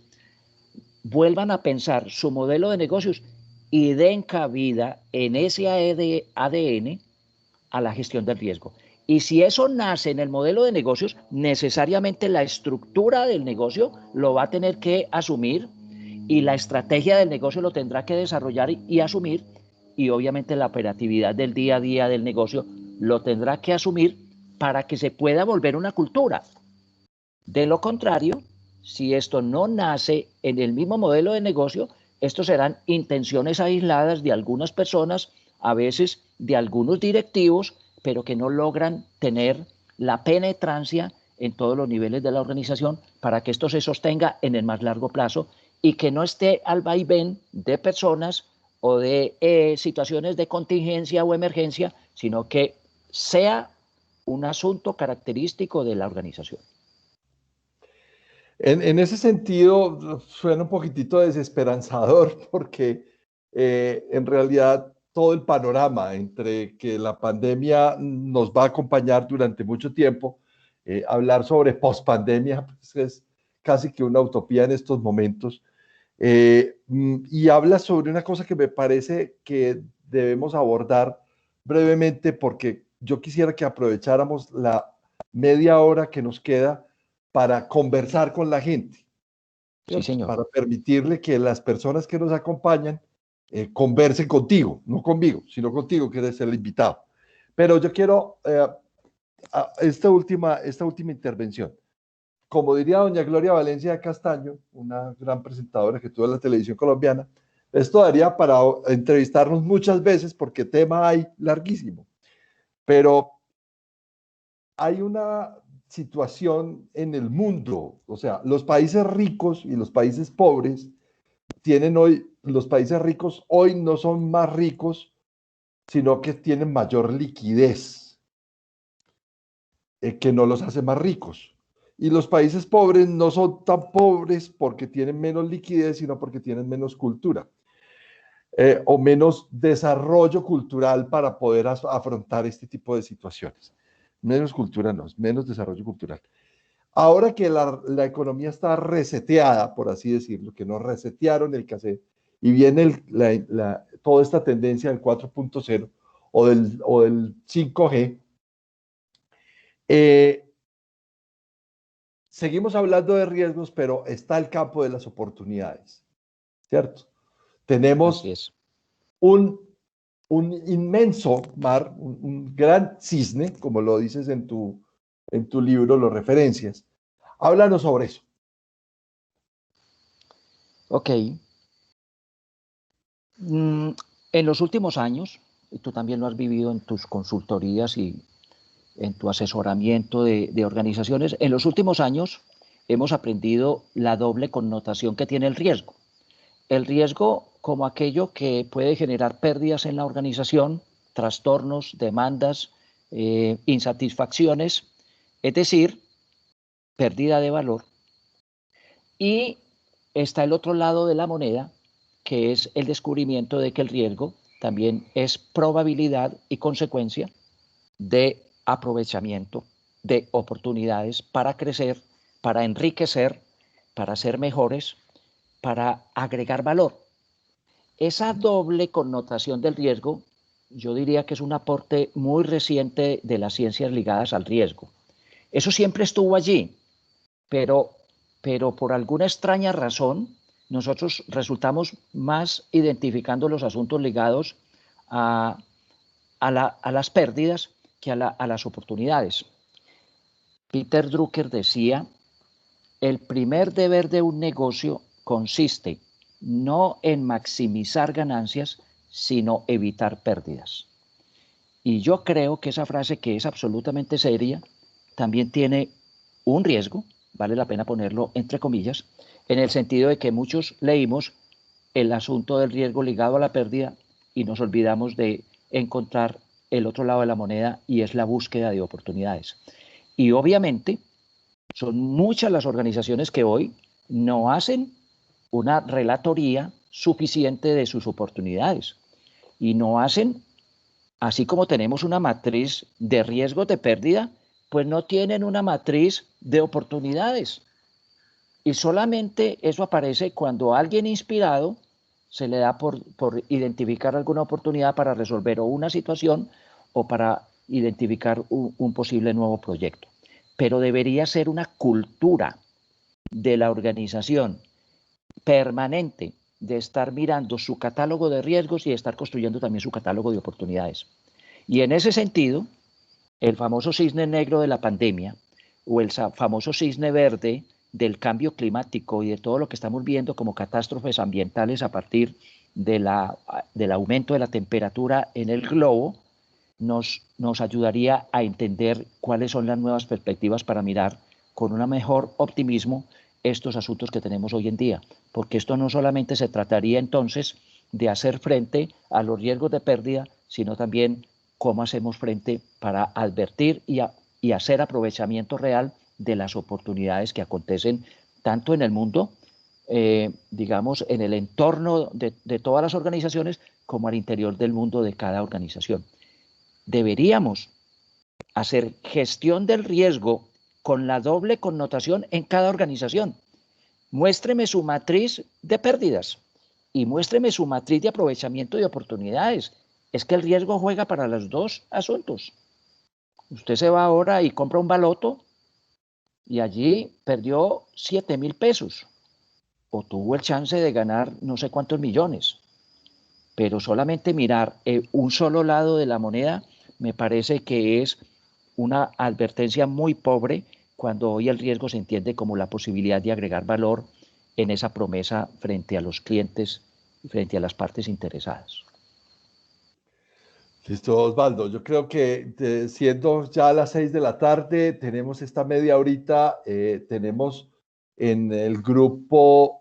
vuelvan a pensar su modelo de negocios y den cabida en ese ADN a la gestión del riesgo. Y si eso nace en el modelo de negocios, necesariamente la estructura del negocio lo va a tener que asumir y la estrategia del negocio lo tendrá que desarrollar y asumir, y obviamente la operatividad del día a día del negocio lo tendrá que asumir para que se pueda volver una cultura. De lo contrario, si esto no nace en el mismo modelo de negocio, estos serán intenciones aisladas de algunas personas, a veces de algunos directivos, pero que no logran tener la penetrancia en todos los niveles de la organización para que esto se sostenga en el más largo plazo y que no esté al vaivén de personas o de situaciones de contingencia o emergencia, sino que sea un asunto característico de la organización. En ese sentido, suena un poquitito desesperanzador porque en realidad todo el panorama entre que la pandemia nos va a acompañar durante mucho tiempo. Hablar sobre pospandemia pues es casi que una utopía en estos momentos. Y habla sobre una cosa que me parece que debemos abordar brevemente porque yo quisiera que aprovecháramos la media hora que nos queda para conversar con la gente, Sí, ¿cierto? señor. Para permitirle que las personas que nos acompañan conversen contigo, no conmigo, sino contigo, que eres el invitado. Pero yo quiero esta última intervención. Como diría doña Gloria Valencia de Castaño, una gran presentadora que tuvo en la televisión colombiana, esto daría para entrevistarnos muchas veces porque tema hay larguísimo. Pero hay una situación en el mundo, o sea, los países ricos y los países pobres tienen hoy, los países ricos hoy no son más ricos, sino que tienen mayor liquidez, que no los hace más ricos. Y los países pobres no son tan pobres porque tienen menos liquidez, sino porque tienen menos cultura o menos desarrollo cultural para poder afrontar este tipo de situaciones. Menos cultura no, es menos desarrollo cultural. Ahora que la economía está reseteada, por así decirlo, que nos resetearon el cassette y viene toda esta tendencia del 4.0 o del 5G, seguimos hablando de riesgos, pero está el campo de las oportunidades, ¿cierto? Así Tenemos es. un, un inmenso mar, un gran cisne, como lo dices en tu libro, lo referencias. Háblanos sobre eso. Ok. En los últimos años, y tú también lo has vivido en tus consultorías y en tu asesoramiento de organizaciones, en los últimos años hemos aprendido la doble connotación que tiene el riesgo. El riesgo como aquello que puede generar pérdidas en la organización, trastornos, demandas, insatisfacciones, es decir, pérdida de valor. Y está el otro lado de la moneda, que es el descubrimiento de que el riesgo también es probabilidad y consecuencia de aprovechamiento de oportunidades para crecer, para enriquecer, para ser mejores, para agregar valor. Esa doble connotación del riesgo, yo diría que es un aporte muy reciente de las ciencias ligadas al riesgo. Eso siempre estuvo allí, pero, pero por alguna extraña razón, nosotros resultamos más identificando los asuntos ligados a las pérdidas que a las oportunidades. Peter Drucker decía, el primer deber de un negocio consiste no en maximizar ganancias, sino evitar pérdidas. Y yo creo que esa frase, que es absolutamente seria, también tiene un riesgo, vale la pena ponerlo entre comillas, en el sentido de que muchos leímos el asunto del riesgo ligado a la pérdida y nos olvidamos de encontrar el otro lado de la moneda, y es la búsqueda de oportunidades. Y obviamente son muchas las organizaciones que hoy no hacen una relatoría suficiente de sus oportunidades y no hacen, así como tenemos una matriz de riesgos de pérdida, pues no tienen una matriz de oportunidades. Y solamente eso aparece cuando alguien inspirado se le da por identificar alguna oportunidad para resolver o una situación o para identificar un posible nuevo proyecto. Pero debería ser una cultura de la organización permanente de estar mirando su catálogo de riesgos y de estar construyendo también su catálogo de oportunidades. Y en ese sentido, el famoso cisne negro de la pandemia o el famoso cisne verde del cambio climático y de todo lo que estamos viendo como catástrofes ambientales a partir del aumento de la temperatura en el globo, nos ayudaría a entender cuáles son las nuevas perspectivas para mirar con un mejor optimismo estos asuntos que tenemos hoy en día, porque esto no solamente se trataría entonces de hacer frente a los riesgos de pérdida, sino también cómo hacemos frente para advertir y hacer aprovechamiento real de las oportunidades que acontecen tanto en el mundo digamos, en el entorno de todas las organizaciones como al interior del mundo de cada organización. Deberíamos hacer gestión del riesgo con la doble connotación en cada organización. Muéstreme su matriz de pérdidas y muéstreme su matriz de aprovechamiento de oportunidades. Es que el riesgo juega para los dos asuntos. Usted se va ahora y compra un baloto y allí perdió 7.000 pesos o tuvo el chance de ganar no sé cuántos millones. Pero solamente mirar un solo lado de la moneda me parece que es una advertencia muy pobre cuando hoy el riesgo se entiende como la posibilidad de agregar valor en esa promesa frente a los clientes y frente a las partes interesadas. Listo, Osvaldo. Yo creo que siendo ya las 6 de la tarde, tenemos esta media horita, tenemos en el grupo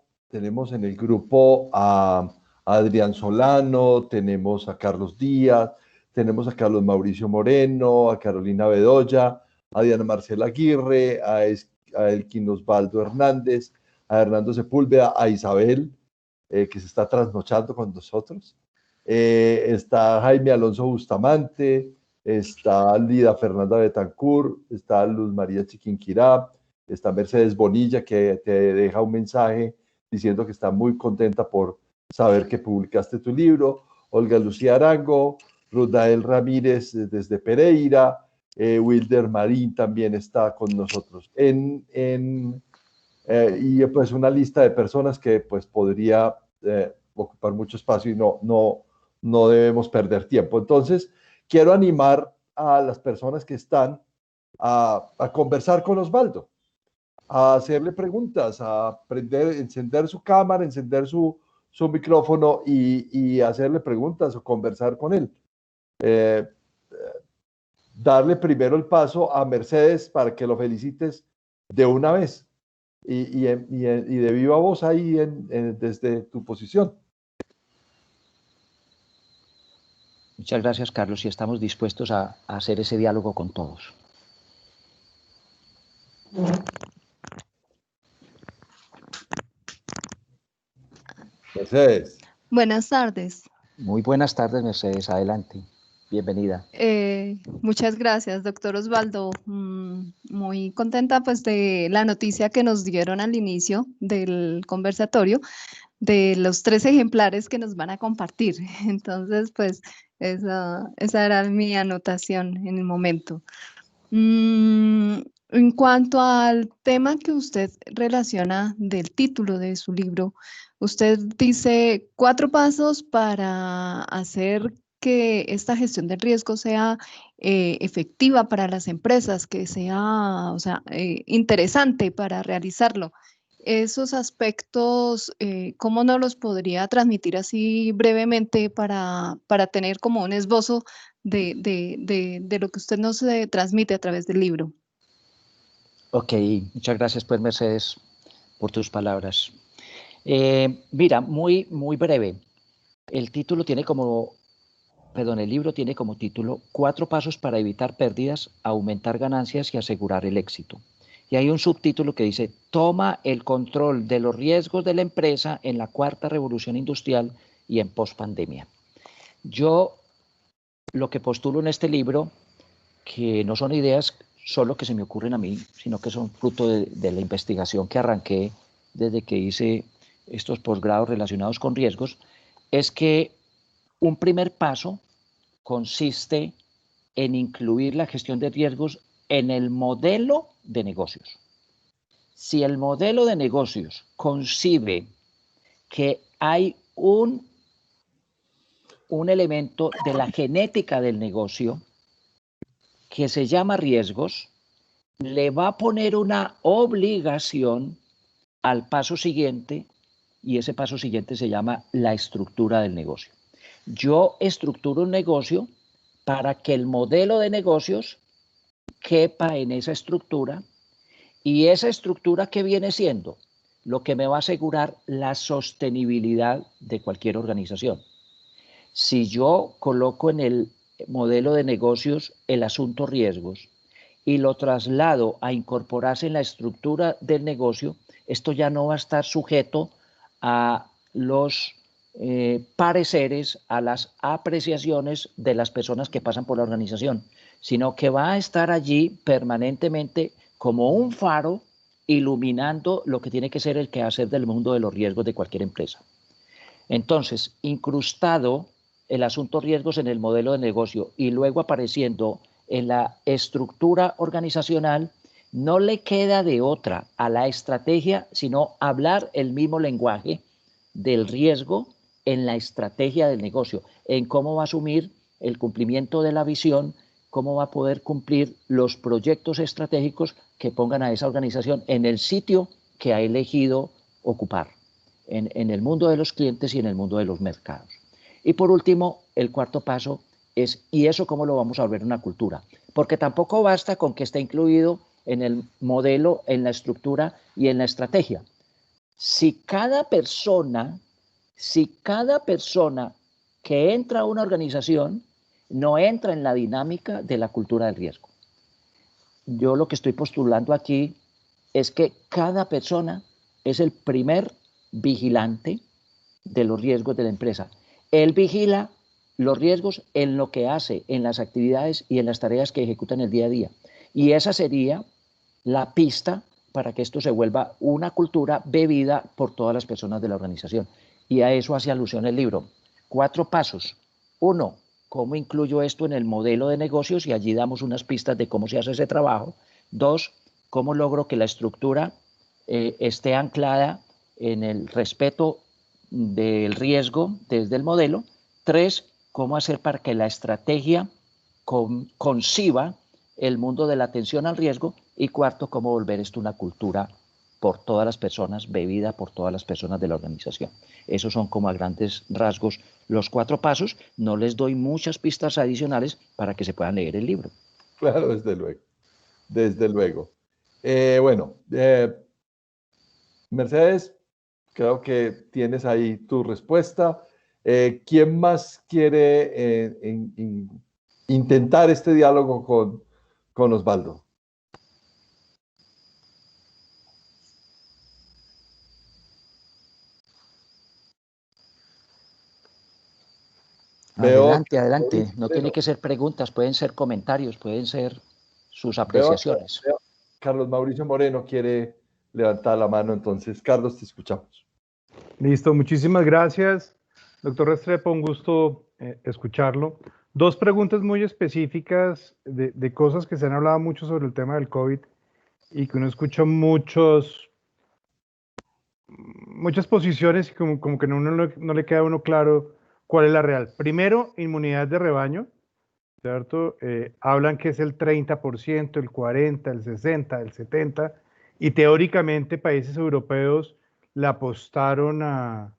a Adrián Solano, tenemos a Carlos Díaz, tenemos a Carlos Mauricio Moreno, a Carolina Bedoya, a Diana Marcela Aguirre, a Elkin Osvaldo Hernández, a Hernando Sepúlveda, a Isabel, que se está trasnochando con nosotros. Está Jaime Alonso Bustamante, está Lida Fernanda Betancourt, está Luz María Chiquinquirá, está Mercedes Bonilla, que te deja un mensaje diciendo que está muy contenta por saber que publicaste tu libro, Olga Lucía Arango, Rudael Ramírez desde Pereira, Wilder Marín también está con nosotros. Y pues una lista de personas que pues podría ocupar mucho espacio y no debemos perder tiempo. Entonces, quiero animar a las personas que están a conversar con Osvaldo, a hacerle preguntas, a encender su cámara, encender su micrófono y hacerle preguntas o conversar con él. Darle primero el paso a Mercedes para que lo felicites de una vez y de viva voz ahí desde tu posición. Muchas gracias, Carlos, y estamos dispuestos a hacer ese diálogo con todos. Mercedes. Buenas tardes. Muy buenas tardes, Mercedes. Adelante. Bienvenida. Muchas gracias, doctor Osvaldo. Muy contenta pues de la noticia que nos dieron al inicio del conversatorio de los 3 ejemplares que nos van a compartir. Entonces, pues esa era mi anotación en el momento. En cuanto al tema que usted relaciona del título de su libro, usted dice 4 pasos para hacer que esta gestión del riesgo sea efectiva para las empresas, que sea, interesante para realizarlo. Esos aspectos, ¿cómo nos los podría transmitir así brevemente para tener como un esbozo de lo que usted nos transmite a través del libro? Ok, muchas gracias pues, Mercedes, por tus palabras. Mira, muy breve. El libro tiene como título 4 pasos para evitar pérdidas, aumentar ganancias y asegurar el éxito. Y hay un subtítulo que dice, toma el control de los riesgos de la empresa en la 4ª revolución industrial y en pospandemia. Yo lo que postulo en este libro, que no son ideas solo que se me ocurren a mí, sino que son fruto de la investigación que arranqué desde que hice estos posgrados relacionados con riesgos, es que un primer paso consiste en incluir la gestión de riesgos en el modelo de negocios. Si el modelo de negocios concibe que hay un elemento de la genética del negocio que se llama riesgos, le va a poner una obligación al paso siguiente y ese paso siguiente se llama la estructura del negocio. Yo estructuro un negocio para que el modelo de negocios quepa en esa estructura y esa estructura que viene siendo lo que me va a asegurar la sostenibilidad de cualquier organización. Si yo coloco en el modelo de negocios el asunto riesgos y lo traslado a incorporarse en la estructura del negocio, esto ya no va a estar sujeto a los pareceres, a las apreciaciones de las personas que pasan por la organización, sino que va a estar allí permanentemente como un faro iluminando lo que tiene que ser el quehacer del mundo de los riesgos de cualquier empresa. Entonces, incrustado el asunto riesgos en el modelo de negocio y luego apareciendo en la estructura organizacional, no le queda de otra a la estrategia sino hablar el mismo lenguaje del riesgo en la estrategia del negocio, en cómo va a asumir el cumplimiento de la visión, cómo va a poder cumplir los proyectos estratégicos que pongan a esa organización en el sitio que ha elegido ocupar, en el mundo de los clientes y en el mundo de los mercados. Y por último, el cuarto paso es, ¿y eso cómo lo vamos a volver una cultura? Porque tampoco basta con que esté incluido en el modelo, en la estructura y en la estrategia. Si cada persona que entra a una organización no entra en la dinámica de la cultura del riesgo. Yo lo que estoy postulando aquí es que cada persona es el primer vigilante de los riesgos de la empresa. Él vigila los riesgos en lo que hace, en las actividades y en las tareas que ejecuta en el día a día. Y esa sería la pista para que esto se vuelva una cultura bebida por todas las personas de la organización. Y a eso hace alusión el libro. 4 pasos. 1, ¿cómo incluyo esto en el modelo de negocios? Y allí damos unas pistas de cómo se hace ese trabajo. 2, ¿cómo logro que la estructura esté anclada en el respeto del riesgo desde el modelo? 3, ¿cómo hacer para que la estrategia conciba el mundo de la atención al riesgo? Y 4, cómo volver esto una cultura por todas las personas, bebida por todas las personas de la organización. Esos son como a grandes rasgos los 4 pasos. No les doy muchas pistas adicionales para que se puedan leer el libro. Claro, desde luego, desde luego. Mercedes, creo que tienes ahí tu respuesta. ¿Quién más quiere intentar este diálogo con Osvaldo? Adelante, adelante. No tiene que ser preguntas, pueden ser comentarios, pueden ser sus apreciaciones. Carlos Mauricio Moreno quiere levantar la mano, entonces, Carlos, te escuchamos. Listo, muchísimas gracias, doctor Restrepo, un gusto escucharlo. 2 preguntas muy específicas de cosas que se han hablado mucho sobre el tema del COVID y que uno escucha muchas posiciones y como que no le queda a uno claro cuál es la real. Primero, inmunidad de rebaño, ¿cierto? Hablan que es el 30%, el 40%, el 60%, el 70%, y teóricamente países europeos le apostaron a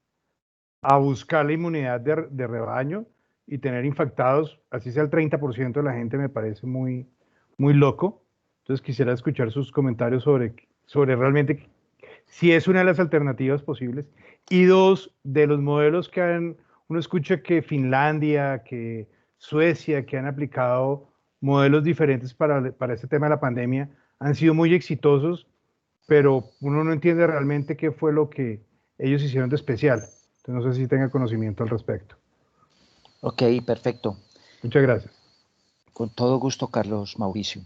buscar la inmunidad de rebaño y tener infectados, así sea el 30% de la gente, me parece muy, muy loco. Entonces quisiera escuchar sus comentarios sobre realmente si es una de las alternativas posibles. Y 2, de los modelos que uno escucha que Finlandia, que Suecia, que han aplicado modelos diferentes para este tema de la pandemia, han sido muy exitosos, pero uno no entiende realmente qué fue lo que ellos hicieron de especial. Entonces no sé si tenga conocimiento al respecto. Ok, perfecto. Muchas gracias. Con todo gusto, Carlos Mauricio.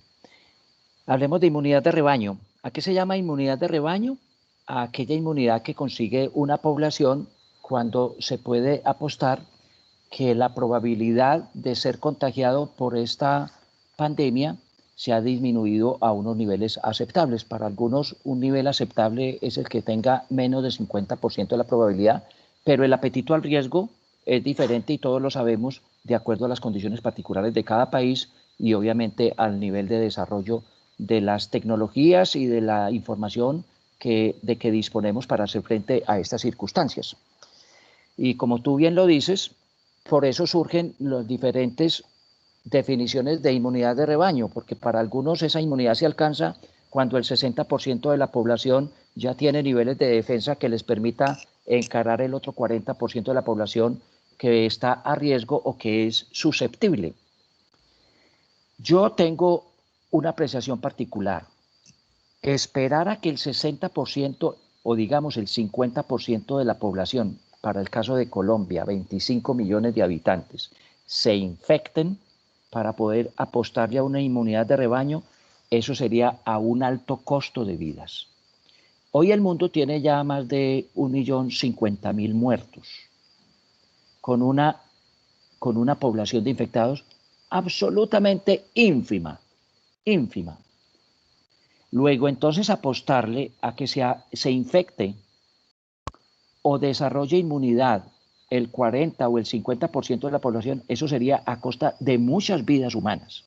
Hablemos de inmunidad de rebaño. ¿A qué se llama inmunidad de rebaño? A aquella inmunidad que consigue una población cuando se puede apostar que la probabilidad de ser contagiado por esta pandemia se ha disminuido a unos niveles aceptables. Para algunos, un nivel aceptable es el que tenga menos del 50% de la probabilidad, pero el apetito al riesgo es diferente y todos lo sabemos de acuerdo a las condiciones particulares de cada país y obviamente al nivel de desarrollo de las tecnologías y de la información de que disponemos para hacer frente a estas circunstancias. Y como tú bien lo dices, por eso surgen las diferentes definiciones de inmunidad de rebaño, porque para algunos esa inmunidad se alcanza cuando el 60% de la población ya tiene niveles de defensa que les permita encarar el otro 40% de la población que está a riesgo o que es susceptible. Yo tengo una apreciación particular. Esperar a que el 60% o digamos el 50% de la población, para el caso de Colombia, 25 millones de habitantes, se infecten para poder apostarle a una inmunidad de rebaño, eso sería a un alto costo de vidas. Hoy el mundo tiene ya más de 1.050.000 muertos, con una población de infectados absolutamente ínfima, ínfima. Luego entonces apostarle a que se infecte o desarrolle inmunidad el 40 o el 50% de la población, eso sería a costa de muchas vidas humanas.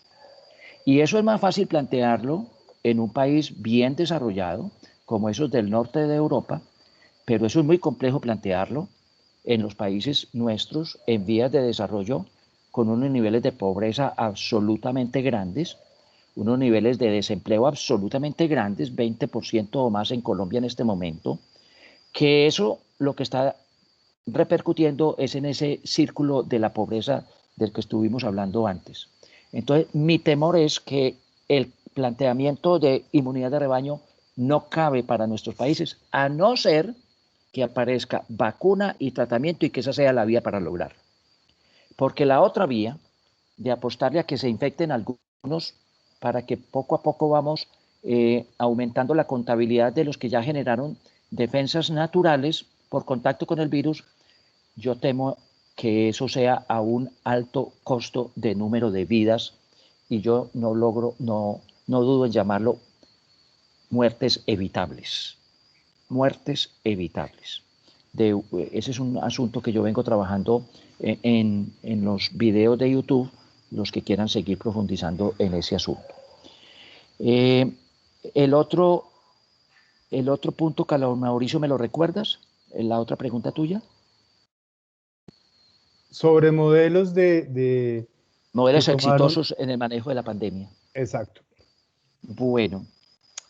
Y eso es más fácil plantearlo en un país bien desarrollado, como esos del norte de Europa, pero eso es muy complejo plantearlo en los países nuestros en vías de desarrollo, con unos niveles de pobreza absolutamente grandes, unos niveles de desempleo absolutamente grandes, 20% o más en Colombia en este momento, que eso lo que está repercutiendo es en ese círculo de la pobreza del que estuvimos hablando antes. Entonces, mi temor es que el planteamiento de inmunidad de rebaño no cabe para nuestros países, a no ser que aparezca vacuna y tratamiento y que esa sea la vía para lograr. Porque la otra vía de apostarle a que se infecten algunos para que poco a poco vamos aumentando la contabilidad de los que ya generaron defensas naturales por contacto con el virus, yo temo que eso sea a un alto costo de número de vidas y yo no dudo en llamarlo muertes evitables. Muertes evitables. Ese es un asunto que yo vengo trabajando en los videos de YouTube, los que quieran seguir profundizando en ese asunto. El otro punto, Carlos Mauricio, ¿me lo recuerdas? La otra pregunta tuya. Sobre modelos modelos exitosos en el manejo de la pandemia. Exacto. Bueno,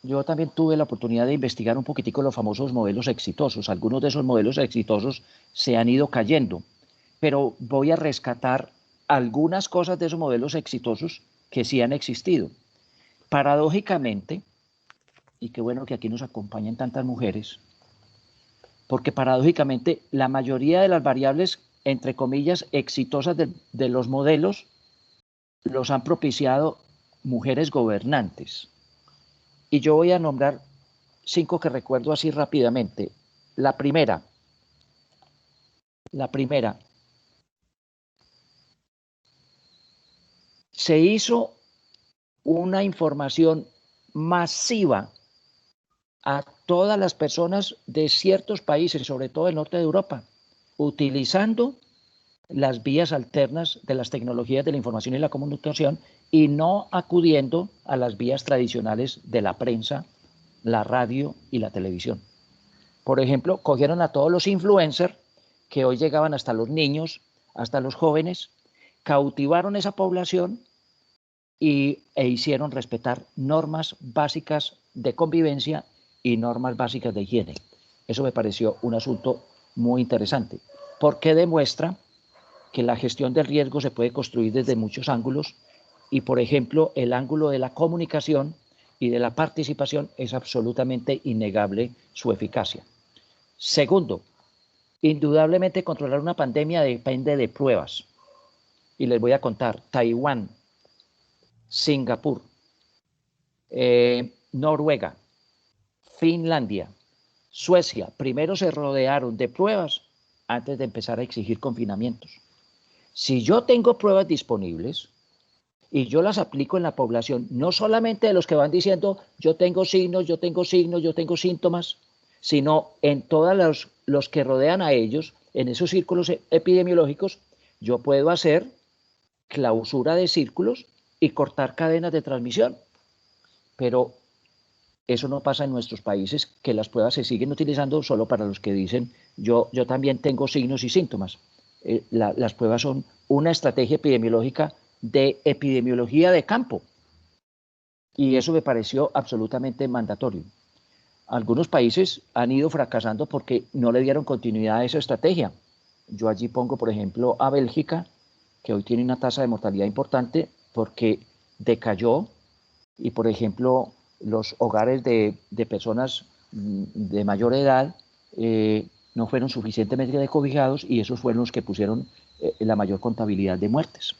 yo también tuve la oportunidad de investigar un poquitico los famosos modelos exitosos. Algunos de esos modelos exitosos se han ido cayendo, pero voy a rescatar algunas cosas de esos modelos exitosos que sí han existido. Paradójicamente, y qué bueno que aquí nos acompañan tantas mujeres, porque paradójicamente la mayoría de las variables, entre comillas, exitosas de los modelos los han propiciado mujeres gobernantes. Y yo voy a nombrar 5 que recuerdo así rápidamente. La primera, se hizo una información masiva a todas las personas de ciertos países, sobre todo el norte de Europa, utilizando las vías alternas de las tecnologías de la información y la comunicación y no acudiendo a las vías tradicionales de la prensa, la radio y la televisión. Por ejemplo, cogieron a todos los influencers que hoy llegaban hasta los niños, hasta los jóvenes, cautivaron esa población e hicieron respetar normas básicas de convivencia y normas básicas de higiene. Eso me pareció un asunto muy interesante, porque demuestra que la gestión del riesgo se puede construir desde muchos ángulos y, por ejemplo, el ángulo de la comunicación y de la participación es absolutamente innegable su eficacia. Segundo, indudablemente controlar una pandemia depende de pruebas. Y les voy a contar, Taiwán, Singapur, Noruega, Finlandia, Suecia, primero se rodearon de pruebas antes de empezar a exigir confinamientos. Si yo tengo pruebas disponibles y yo las aplico en la población, no solamente de los que van diciendo yo tengo signos, yo tengo síntomas, sino en todos los que rodean a ellos, en esos círculos epidemiológicos, yo puedo hacer clausura de círculos y cortar cadenas de transmisión. Pero eso no pasa en nuestros países, que las pruebas se siguen utilizando solo para los que dicen yo también tengo signos y síntomas. Las pruebas son una estrategia epidemiológica de epidemiología de campo. Y eso me pareció absolutamente mandatorio. Algunos países han ido fracasando porque no le dieron continuidad a esa estrategia. Yo allí pongo, por ejemplo, a Bélgica, que hoy tiene una tasa de mortalidad importante porque decayó y, por ejemplo, los hogares de personas de mayor edad no fueron suficientemente cobijados y esos fueron los que pusieron la mayor contabilidad de muertes.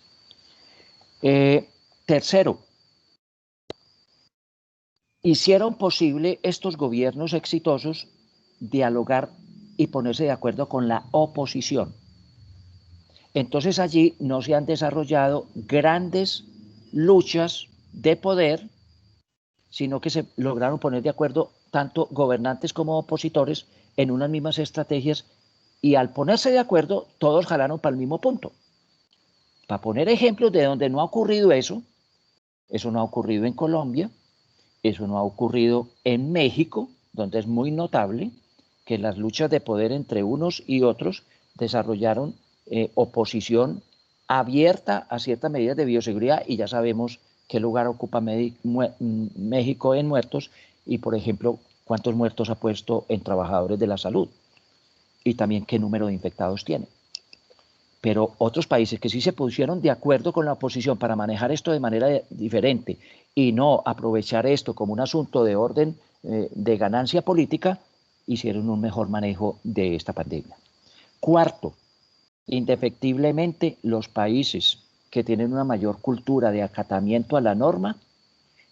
Tercero, hicieron posible estos gobiernos exitosos dialogar y ponerse de acuerdo con la oposición. Entonces allí no se han desarrollado grandes luchas de poder, sino que se lograron poner de acuerdo tanto gobernantes como opositores en unas mismas estrategias, y al ponerse de acuerdo todos jalaron para el mismo punto. Para poner ejemplos de donde no ha ocurrido eso no ha ocurrido en Colombia, eso no ha ocurrido en México, donde es muy notable que las luchas de poder entre unos y otros desarrollaron oposición abierta a ciertas medidas de bioseguridad, y ya sabemos qué lugar ocupa México en muertos y, por ejemplo, cuántos muertos ha puesto en trabajadores de la salud y también qué número de infectados tiene. Pero otros países que sí se pusieron de acuerdo con la oposición para manejar esto de manera diferente y no aprovechar esto como un asunto de orden de ganancia política, hicieron un mejor manejo de esta pandemia. Cuarto, indefectiblemente los países que tienen una mayor cultura de acatamiento a la norma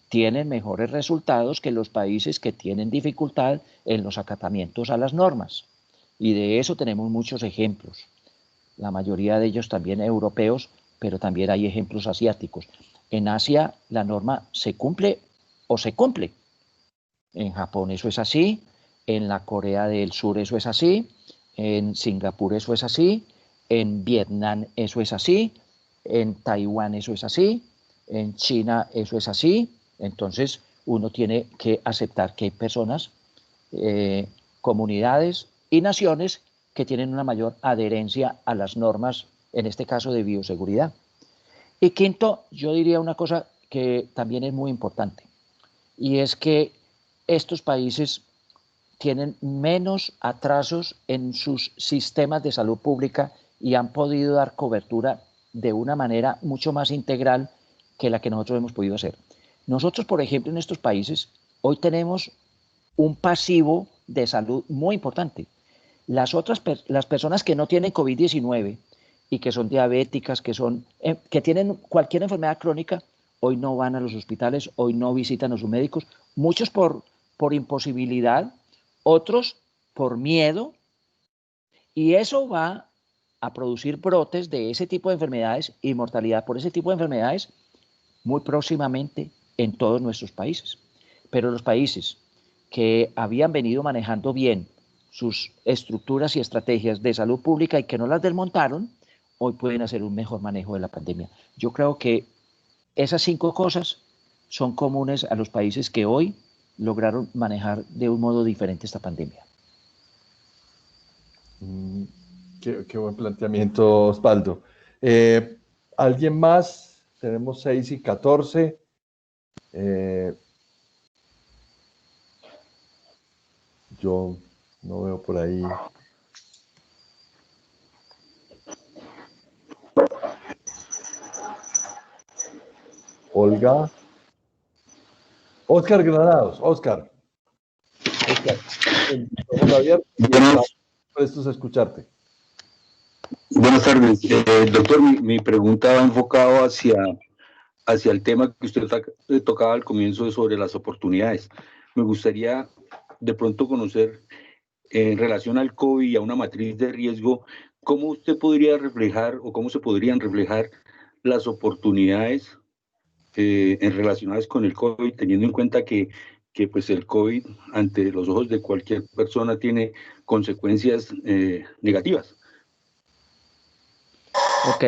tienen mejores resultados que los países que tienen dificultad en los acatamientos a las normas. Y de eso tenemos muchos ejemplos. La mayoría de ellos también europeos, pero también hay ejemplos asiáticos. En Asia la norma se cumple o se cumple. En Japón eso es así, en la Corea del Sur eso es así, en Singapur eso es así, en Vietnam eso es así, en Taiwán eso es así, en China eso es así. Entonces uno tiene que aceptar que hay personas, comunidades y naciones que tienen una mayor adherencia a las normas, en este caso de bioseguridad. Y quinto, yo diría una cosa que también es muy importante, y es que estos países tienen menos atrasos en sus sistemas de salud pública y han podido dar cobertura de una manera mucho más integral que la que nosotros hemos podido hacer. Nosotros, por ejemplo, en estos países, hoy tenemos un pasivo de salud muy importante. Las personas que no tienen COVID-19 y que son diabéticas, que tienen cualquier enfermedad crónica, hoy no van a los hospitales, hoy no visitan a sus médicos, muchos por imposibilidad, otros por miedo, y eso va a producir brotes de ese tipo de enfermedades y mortalidad por ese tipo de enfermedades muy próximamente en todos nuestros países. Pero los países que habían venido manejando bien sus estructuras y estrategias de salud pública y que no las desmontaron, hoy pueden hacer un mejor manejo de la pandemia. Yo creo que esas 5 cosas son comunes a los países que hoy lograron manejar de un modo diferente esta pandemia. Qué buen planteamiento, Osvaldo. ¿Alguien más? Tenemos 6:14. Yo no veo por ahí. Olga. Oscar Granados. Oscar. Estamos abiertos y estamos prestos a escucharte. Buenas tardes. Doctor, mi pregunta va enfocado hacia el tema que usted tocaba al comienzo sobre las oportunidades. Me gustaría de pronto conocer, en relación al COVID y a una matriz de riesgo, cómo usted podría reflejar o cómo se podrían reflejar las oportunidades relacionadas con el COVID, teniendo en cuenta que pues el COVID, ante los ojos de cualquier persona, tiene consecuencias negativas. Ok,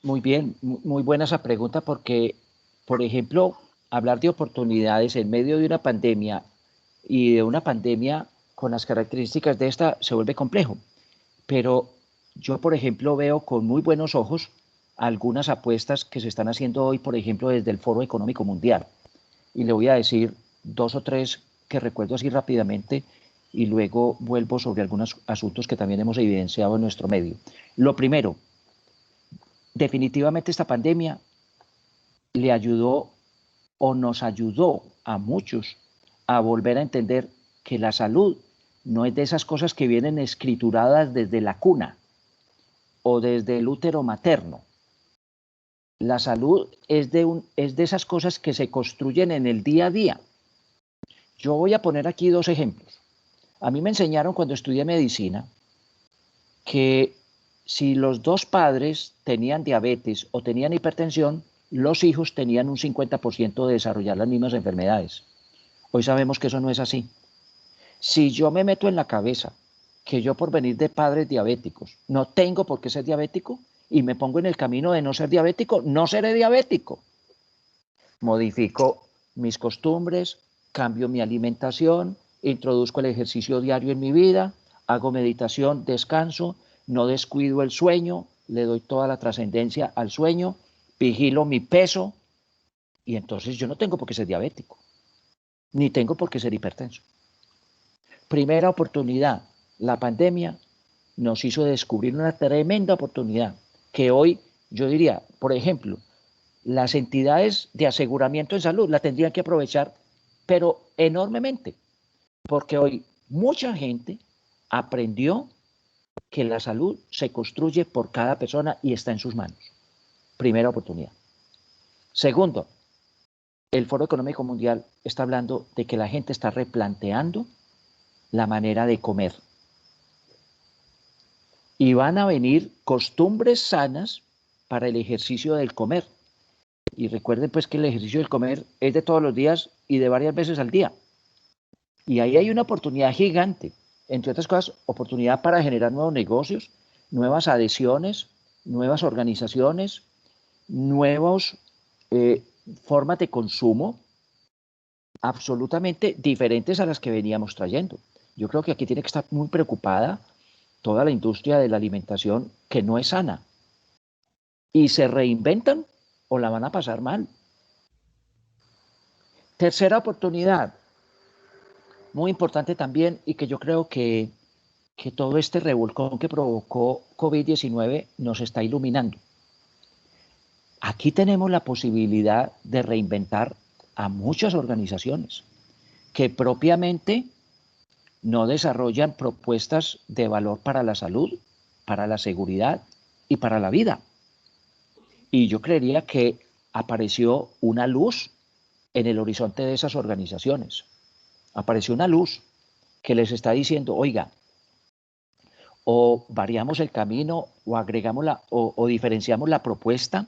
muy bien, muy buena esa pregunta, porque, por ejemplo, hablar de oportunidades en medio de una pandemia y de una pandemia con las características de esta se vuelve complejo. Pero yo, por ejemplo, veo con muy buenos ojos algunas apuestas que se están haciendo hoy, por ejemplo, desde el Foro Económico Mundial. Y le voy a decir 2 o 3 que recuerdo así rápidamente, y luego vuelvo sobre algunos asuntos que también hemos evidenciado en nuestro medio. Lo primero, definitivamente esta pandemia le ayudó o nos ayudó a muchos a volver a entender que la salud no es de esas cosas que vienen escrituradas desde la cuna o desde el útero materno. La salud es de esas cosas que se construyen en el día a día. Yo voy a poner aquí 2 ejemplos. A mí me enseñaron cuando estudié medicina que si los 2 padres tenían diabetes o tenían hipertensión, los hijos tenían un 50% de desarrollar las mismas enfermedades. Hoy sabemos que eso no es así. Si yo me meto en la cabeza que yo por venir de padres diabéticos no tengo por qué ser diabético y me pongo en el camino de no ser diabético, no seré diabético. Modifico mis costumbres, cambio mi alimentación, introduzco el ejercicio diario en mi vida, hago meditación, descanso, no descuido el sueño, le doy toda la trascendencia al sueño, vigilo mi peso y entonces yo no tengo por qué ser diabético, ni tengo por qué ser hipertenso. Primera oportunidad, la pandemia nos hizo descubrir una tremenda oportunidad que hoy, yo diría, por ejemplo, las entidades de aseguramiento en salud la tendrían que aprovechar, pero enormemente, porque hoy mucha gente aprendió que la salud se construye por cada persona y está en sus manos. Primera oportunidad. Segundo, el Foro Económico Mundial está hablando de que la gente está replanteando la manera de comer. Y van a venir costumbres sanas para el ejercicio del comer. Y recuerden pues que el ejercicio del comer es de todos los días y de varias veces al día. Y ahí hay una oportunidad gigante. Entre otras cosas, oportunidad para generar nuevos negocios, nuevas adhesiones, nuevas organizaciones, nuevas formas de consumo absolutamente diferentes a las que veníamos trayendo. Yo creo que aquí tiene que estar muy preocupada toda la industria de la alimentación que no es sana. Y se reinventan o la van a pasar mal. Tercera oportunidad, muy importante también y que yo creo que todo este revolcón que provocó COVID-19 nos está iluminando. Aquí tenemos la posibilidad de reinventar a muchas organizaciones que propiamente no desarrollan propuestas de valor para la salud, para la seguridad y para la vida. Y yo creería que apareció una luz en el horizonte de esas organizaciones. Apareció una luz que les está diciendo, oiga, o variamos el camino o agregamos o diferenciamos la propuesta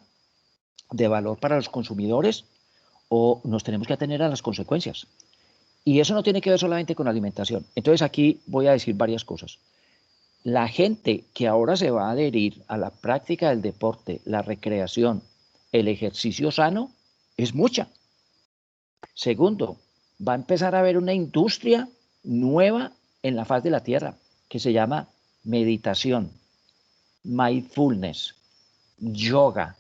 de valor para los consumidores o nos tenemos que atener a las consecuencias. Y eso no tiene que ver solamente con alimentación. Entonces aquí voy a decir varias cosas. La gente que ahora se va a adherir a la práctica del deporte, la recreación, el ejercicio sano, es mucha. Segundo, va a empezar a haber una industria nueva en la faz de la tierra que se llama meditación, mindfulness, yoga,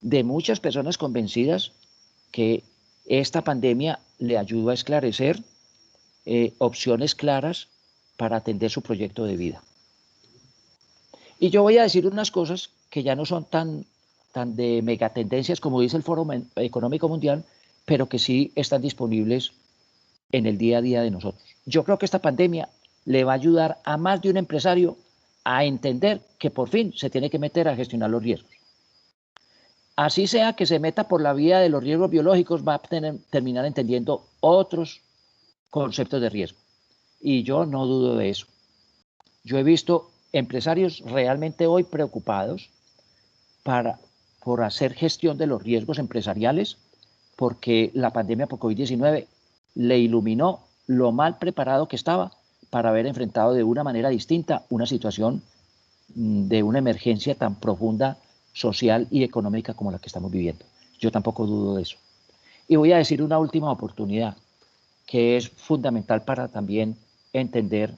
de muchas personas convencidas que esta pandemia le ayudó a esclarecer opciones claras para atender su proyecto de vida. Y yo voy a decir unas cosas que ya no son tan de megatendencias como dice el Foro Económico Mundial, pero que sí están disponibles en el día a día de nosotros. Yo creo que esta pandemia le va a ayudar a más de un empresario a entender que por fin se tiene que meter a gestionar los riesgos. Así sea que se meta por la vía de los riesgos biológicos, va a terminar entendiendo otros conceptos de riesgo. Y yo no dudo de eso. Yo he visto empresarios realmente hoy preocupados por hacer gestión de los riesgos empresariales porque la pandemia por COVID-19 le iluminó lo mal preparado que estaba para haber enfrentado de una manera distinta una situación de una emergencia tan profunda social y económica como la que estamos viviendo. Yo tampoco dudo de eso. Y voy a decir una última oportunidad que es fundamental para también entender,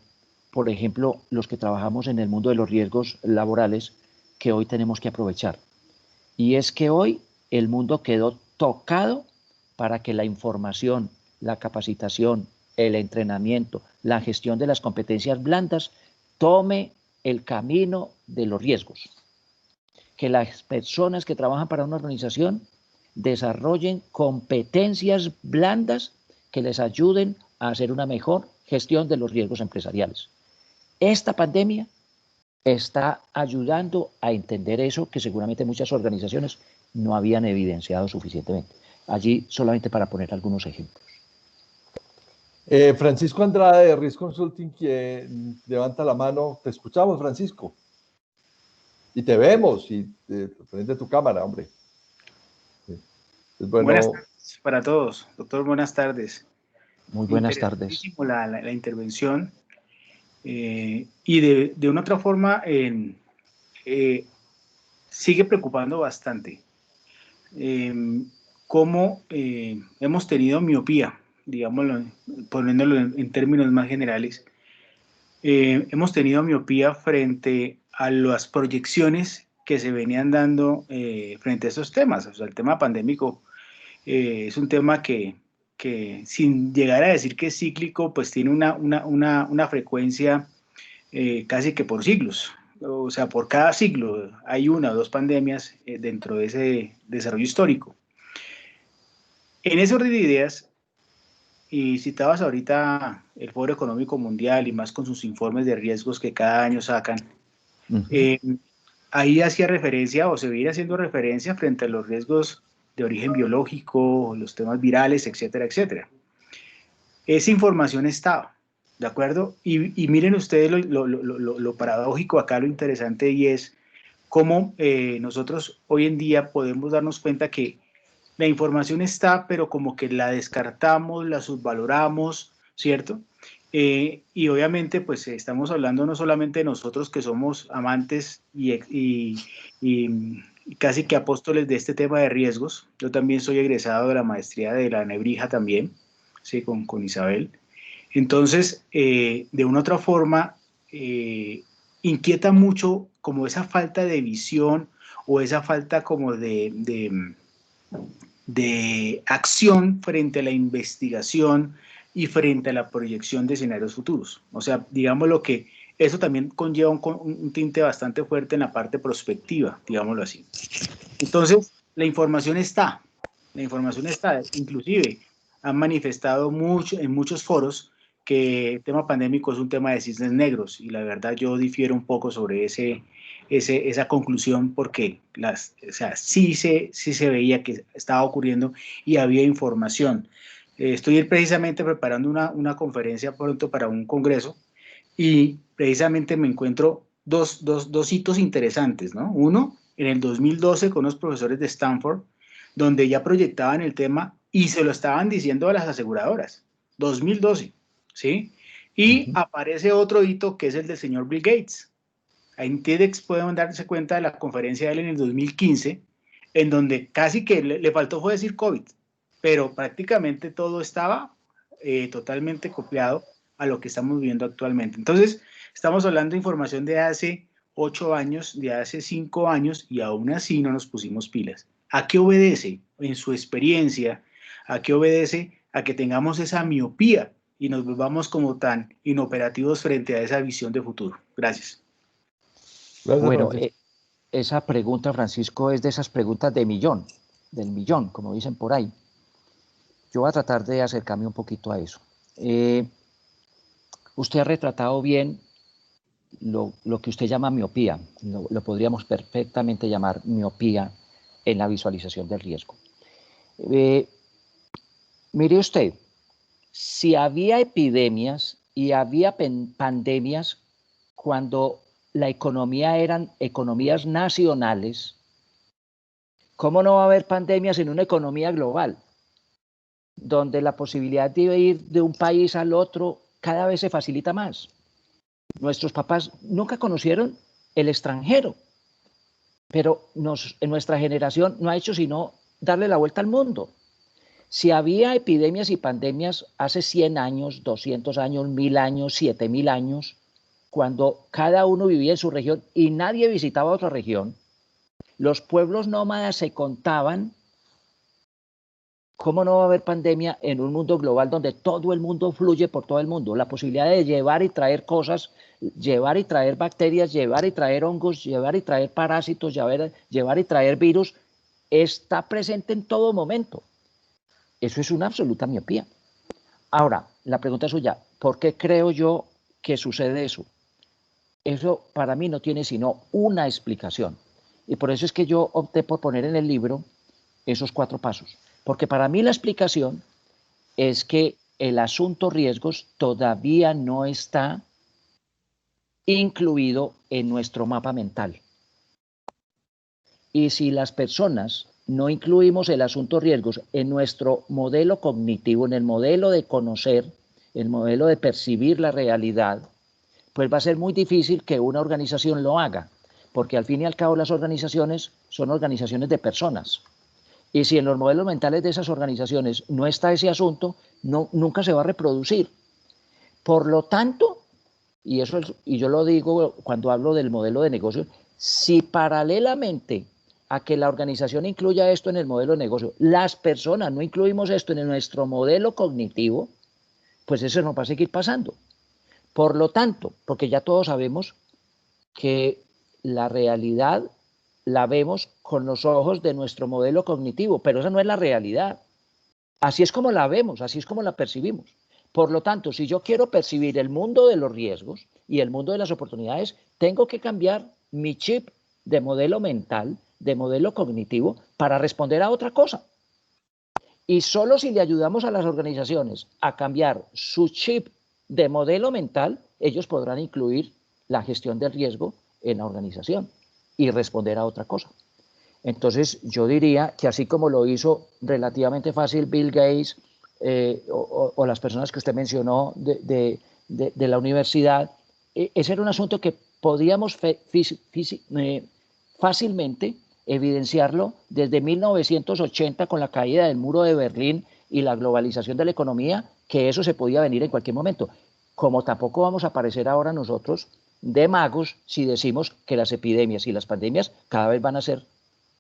por ejemplo, los que trabajamos en el mundo de los riesgos laborales que hoy tenemos que aprovechar. Y es que hoy el mundo quedó tocado para que la información, la capacitación, el entrenamiento, la gestión de las competencias blandas tome el camino de los riesgos. Que las personas que trabajan para una organización desarrollen competencias blandas que les ayuden a hacer una mejor gestión de los riesgos empresariales. Esta pandemia está ayudando a entender eso que seguramente muchas organizaciones no habían evidenciado suficientemente. Allí solamente para poner algunos ejemplos. Francisco Andrade de Risk Consulting, que levanta la mano. Te escuchamos, Francisco. Y te vemos, y prende tu cámara, hombre. Bueno, buenas tardes para todos, doctor, buenas tardes. Muy buenas tardes. La intervención, y de una otra forma sigue preocupando bastante cómo hemos tenido miopía, digámoslo, poniéndolo en términos más generales. Hemos tenido miopía frente a las proyecciones que se venían dando frente a esos temas. O sea, el tema pandémico es un tema que sin llegar a decir que es cíclico, pues tiene una frecuencia casi que por siglos. O sea, por cada siglo hay una o dos pandemias dentro de ese desarrollo histórico. En ese orden de ideas, y citabas ahorita el Foro Económico Mundial y más con sus informes de riesgos que cada año sacan, ahí hacía referencia o se viene haciendo referencia frente a los riesgos de origen biológico, los temas virales, etcétera, etcétera. Esa información estaba, ¿de acuerdo? Y miren ustedes lo paradójico acá, lo interesante, y es cómo nosotros hoy en día podemos darnos cuenta que la información está, pero como que la descartamos, la subvaloramos, ¿cierto? Y obviamente, pues estamos hablando no solamente de nosotros que somos amantes y casi que apóstoles de este tema de riesgos. Yo también soy egresado de la maestría de la Nebrija también, ¿sí? con Isabel. Entonces, de una u otra forma, inquieta mucho como esa falta de visión o esa falta como de acción frente a la investigación y frente a la proyección de escenarios futuros. O sea, digámoslo que eso también conlleva un tinte bastante fuerte en la parte prospectiva, digámoslo así. Entonces, la información está, inclusive han manifestado en muchos foros que el tema pandémico es un tema de cisnes negros, y la verdad yo difiero un poco sobre esa conclusión, porque sí se veía que estaba ocurriendo y había información. Estoy precisamente preparando una conferencia pronto para un congreso, y precisamente me encuentro dos hitos interesantes, ¿no? Uno, en el 2012 con unos profesores de Stanford, donde ya proyectaban el tema y se lo estaban diciendo a las aseguradoras. 2012, ¿sí? Y aparece otro hito que es el del señor Bill Gates. En TEDx pueden darse cuenta de la conferencia de él en el 2015, en donde casi que le faltó fue decir COVID, pero prácticamente todo estaba totalmente copiado a lo que estamos viviendo actualmente. Entonces, estamos hablando de información de hace 8 años, de hace 5 años, y aún así no nos pusimos pilas. ¿A qué obedece, en su experiencia, a qué obedece a que tengamos esa miopía y nos volvamos como tan inoperativos frente a esa visión de futuro? Gracias. Bueno, esa pregunta, Francisco, es de esas preguntas del millón, como dicen por ahí. Yo voy a tratar de acercarme un poquito a eso. Usted ha retratado bien lo que usted llama miopía, lo podríamos perfectamente llamar miopía en la visualización del riesgo. Mire usted, si había epidemias y había pandemias cuando la economía eran economías nacionales, ¿cómo no va a haber pandemias en una economía global, donde la posibilidad de ir de un país al otro cada vez se facilita más? Nuestros papás nunca conocieron el extranjero, pero en nuestra generación no ha hecho sino darle la vuelta al mundo. Si había epidemias y pandemias hace 100 años, 200 años, 1000 años, 7000 años, cuando cada uno vivía en su región y nadie visitaba otra región, los pueblos nómadas se contaban. ¿Cómo no va a haber pandemia en un mundo global donde todo el mundo fluye por todo el mundo? La posibilidad de llevar y traer cosas, llevar y traer bacterias, llevar y traer hongos, llevar y traer parásitos, llevar y traer virus, está presente en todo momento. Eso es una absoluta miopía. Ahora, la pregunta suya, ¿por qué creo yo que sucede eso? Eso para mí no tiene sino una explicación. Y por eso es que yo opté por poner en el libro esos 4 pasos. Porque para mí la explicación es que el asunto riesgos todavía no está incluido en nuestro mapa mental. Y si las personas no incluimos el asunto riesgos en nuestro modelo cognitivo, en el modelo de conocer, el modelo de percibir la realidad, pues va a ser muy difícil que una organización lo haga, porque al fin y al cabo las organizaciones son organizaciones de personas. Y si en los modelos mentales de esas organizaciones no está ese asunto, nunca se va a reproducir. Por lo tanto, y yo lo digo cuando hablo del modelo de negocio, si paralelamente a que la organización incluya esto en el modelo de negocio, las personas no incluimos esto en nuestro modelo cognitivo, pues eso nos va a seguir pasando. Por lo tanto, porque ya todos sabemos que la realidad la vemos con los ojos de nuestro modelo cognitivo, pero esa no es la realidad. Así es como la vemos, así es como la percibimos. Por lo tanto, si yo quiero percibir el mundo de los riesgos y el mundo de las oportunidades, tengo que cambiar mi chip de modelo mental, de modelo cognitivo, para responder a otra cosa. Y solo si le ayudamos a las organizaciones a cambiar su chip de modelo mental, ellos podrán incluir la gestión del riesgo en la organización y responder a otra cosa. Entonces, yo diría que así como lo hizo relativamente fácil Bill Gates o las personas que usted mencionó de la universidad, ese era un asunto que podíamos fácilmente evidenciarlo desde 1980 con la caída del muro de Berlín y la globalización de la economía, que eso se podía venir en cualquier momento. Como tampoco vamos a aparecer ahora nosotros de magos si decimos que las epidemias y las pandemias cada vez van a ser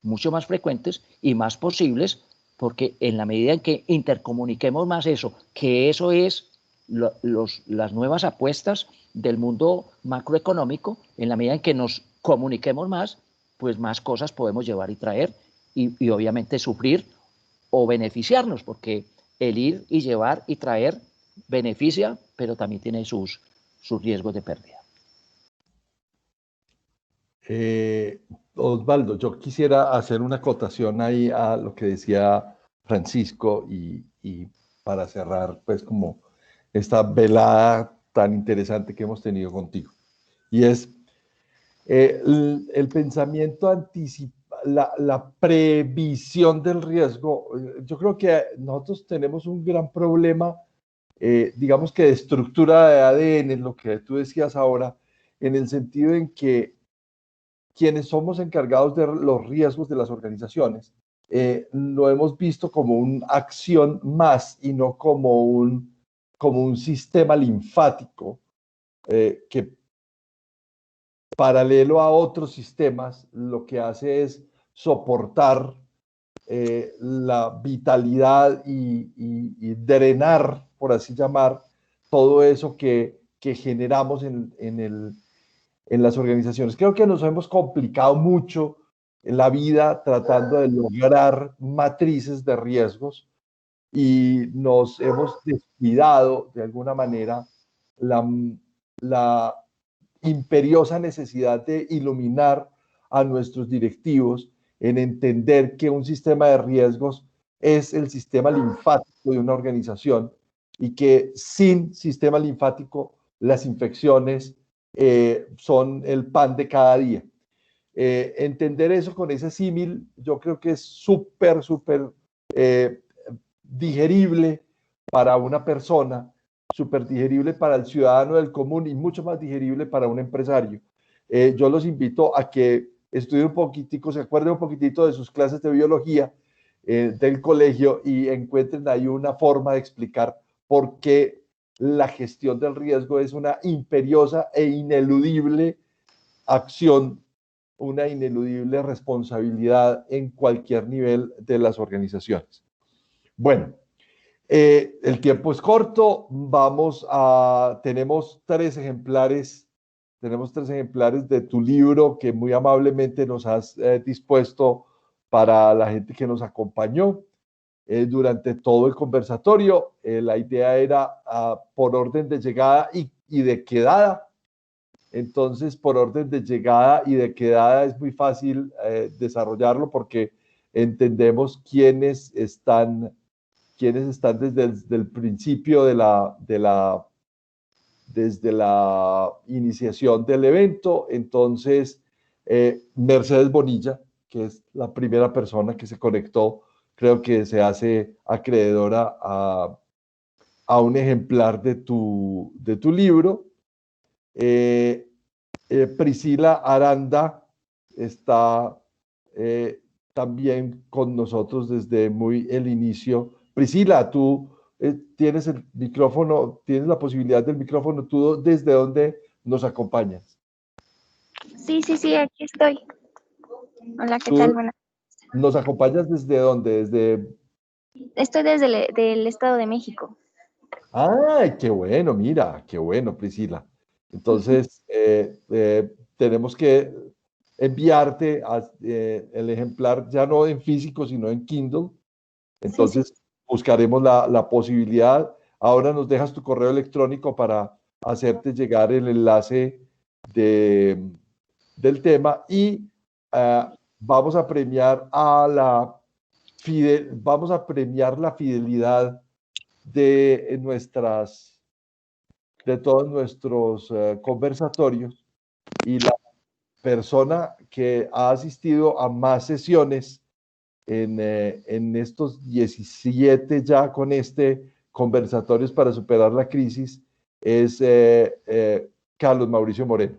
mucho más frecuentes y más posibles, porque en la medida en que intercomuniquemos más eso, que eso es las nuevas apuestas del mundo macroeconómico, en la medida en que nos comuniquemos más, pues más cosas podemos llevar y traer y obviamente sufrir o beneficiarnos, porque el ir y llevar y traer beneficia, pero también tiene sus riesgos de pérdida. Osvaldo, yo quisiera hacer una acotación ahí a lo que decía Francisco y para cerrar, pues, como esta velada tan interesante que hemos tenido contigo. Y es el pensamiento la previsión del riesgo. Yo creo que nosotros tenemos un gran problema, digamos que de estructura de ADN, lo que tú decías ahora, en el sentido en que quienes somos encargados de los riesgos de las organizaciones, lo hemos visto como una acción más y no como un sistema linfático que paralelo a otros sistemas lo que hace es soportar la vitalidad y drenar, por así llamar, todo eso que generamos en las organizaciones. Creo que nos hemos complicado mucho en la vida tratando de lograr matrices de riesgos y nos hemos descuidado de alguna manera la imperiosa necesidad de iluminar a nuestros directivos en entender que un sistema de riesgos es el sistema linfático de una organización y que sin sistema linfático las infecciones son el pan de cada día. Entender eso con ese símil, yo creo que es súper digerible para una persona, súper digerible para el ciudadano del común y mucho más digerible para un empresario. Yo los invito a que estudien un poquitico, se acuerden un poquitito de sus clases de biología del colegio y encuentren ahí una forma de explicar por qué la gestión del riesgo es una imperiosa e ineludible acción, una ineludible responsabilidad en cualquier nivel de las organizaciones. Bueno, el tiempo es corto, tenemos 3 ejemplares de tu libro que muy amablemente nos has dispuesto para la gente que nos acompañó. durante todo el conversatorio. La idea era por orden de llegada y de quedada. Entonces, por orden de llegada y de quedada es muy fácil desarrollarlo porque entendemos quiénes están desde el principio desde la iniciación del evento. Entonces, Mercedes Bonilla, que es la primera persona que se conectó, creo que se hace acreedora a un ejemplar de tu libro. Priscila Aranda está también con nosotros desde muy el inicio. Priscila, tú tienes el micrófono, tienes la posibilidad del micrófono. ¿Tú desde dónde nos acompañas? Sí, aquí estoy. Hola, ¿qué tal? Buenas. ¿Nos acompañas desde dónde? Estoy desde el Estado de México. ¡Ay, qué bueno! Mira, qué bueno, Priscila. Entonces, tenemos que enviarte el ejemplar ya no en físico, sino en Kindle. Entonces, buscaremos la posibilidad. Ahora nos dejas tu correo electrónico para hacerte llegar el enlace del tema y vamos a premiar la fidelidad de todos nuestros conversatorios, y la persona que ha asistido a más sesiones en estos 17 ya con conversatorios para superar la crisis es Carlos Mauricio Moreno.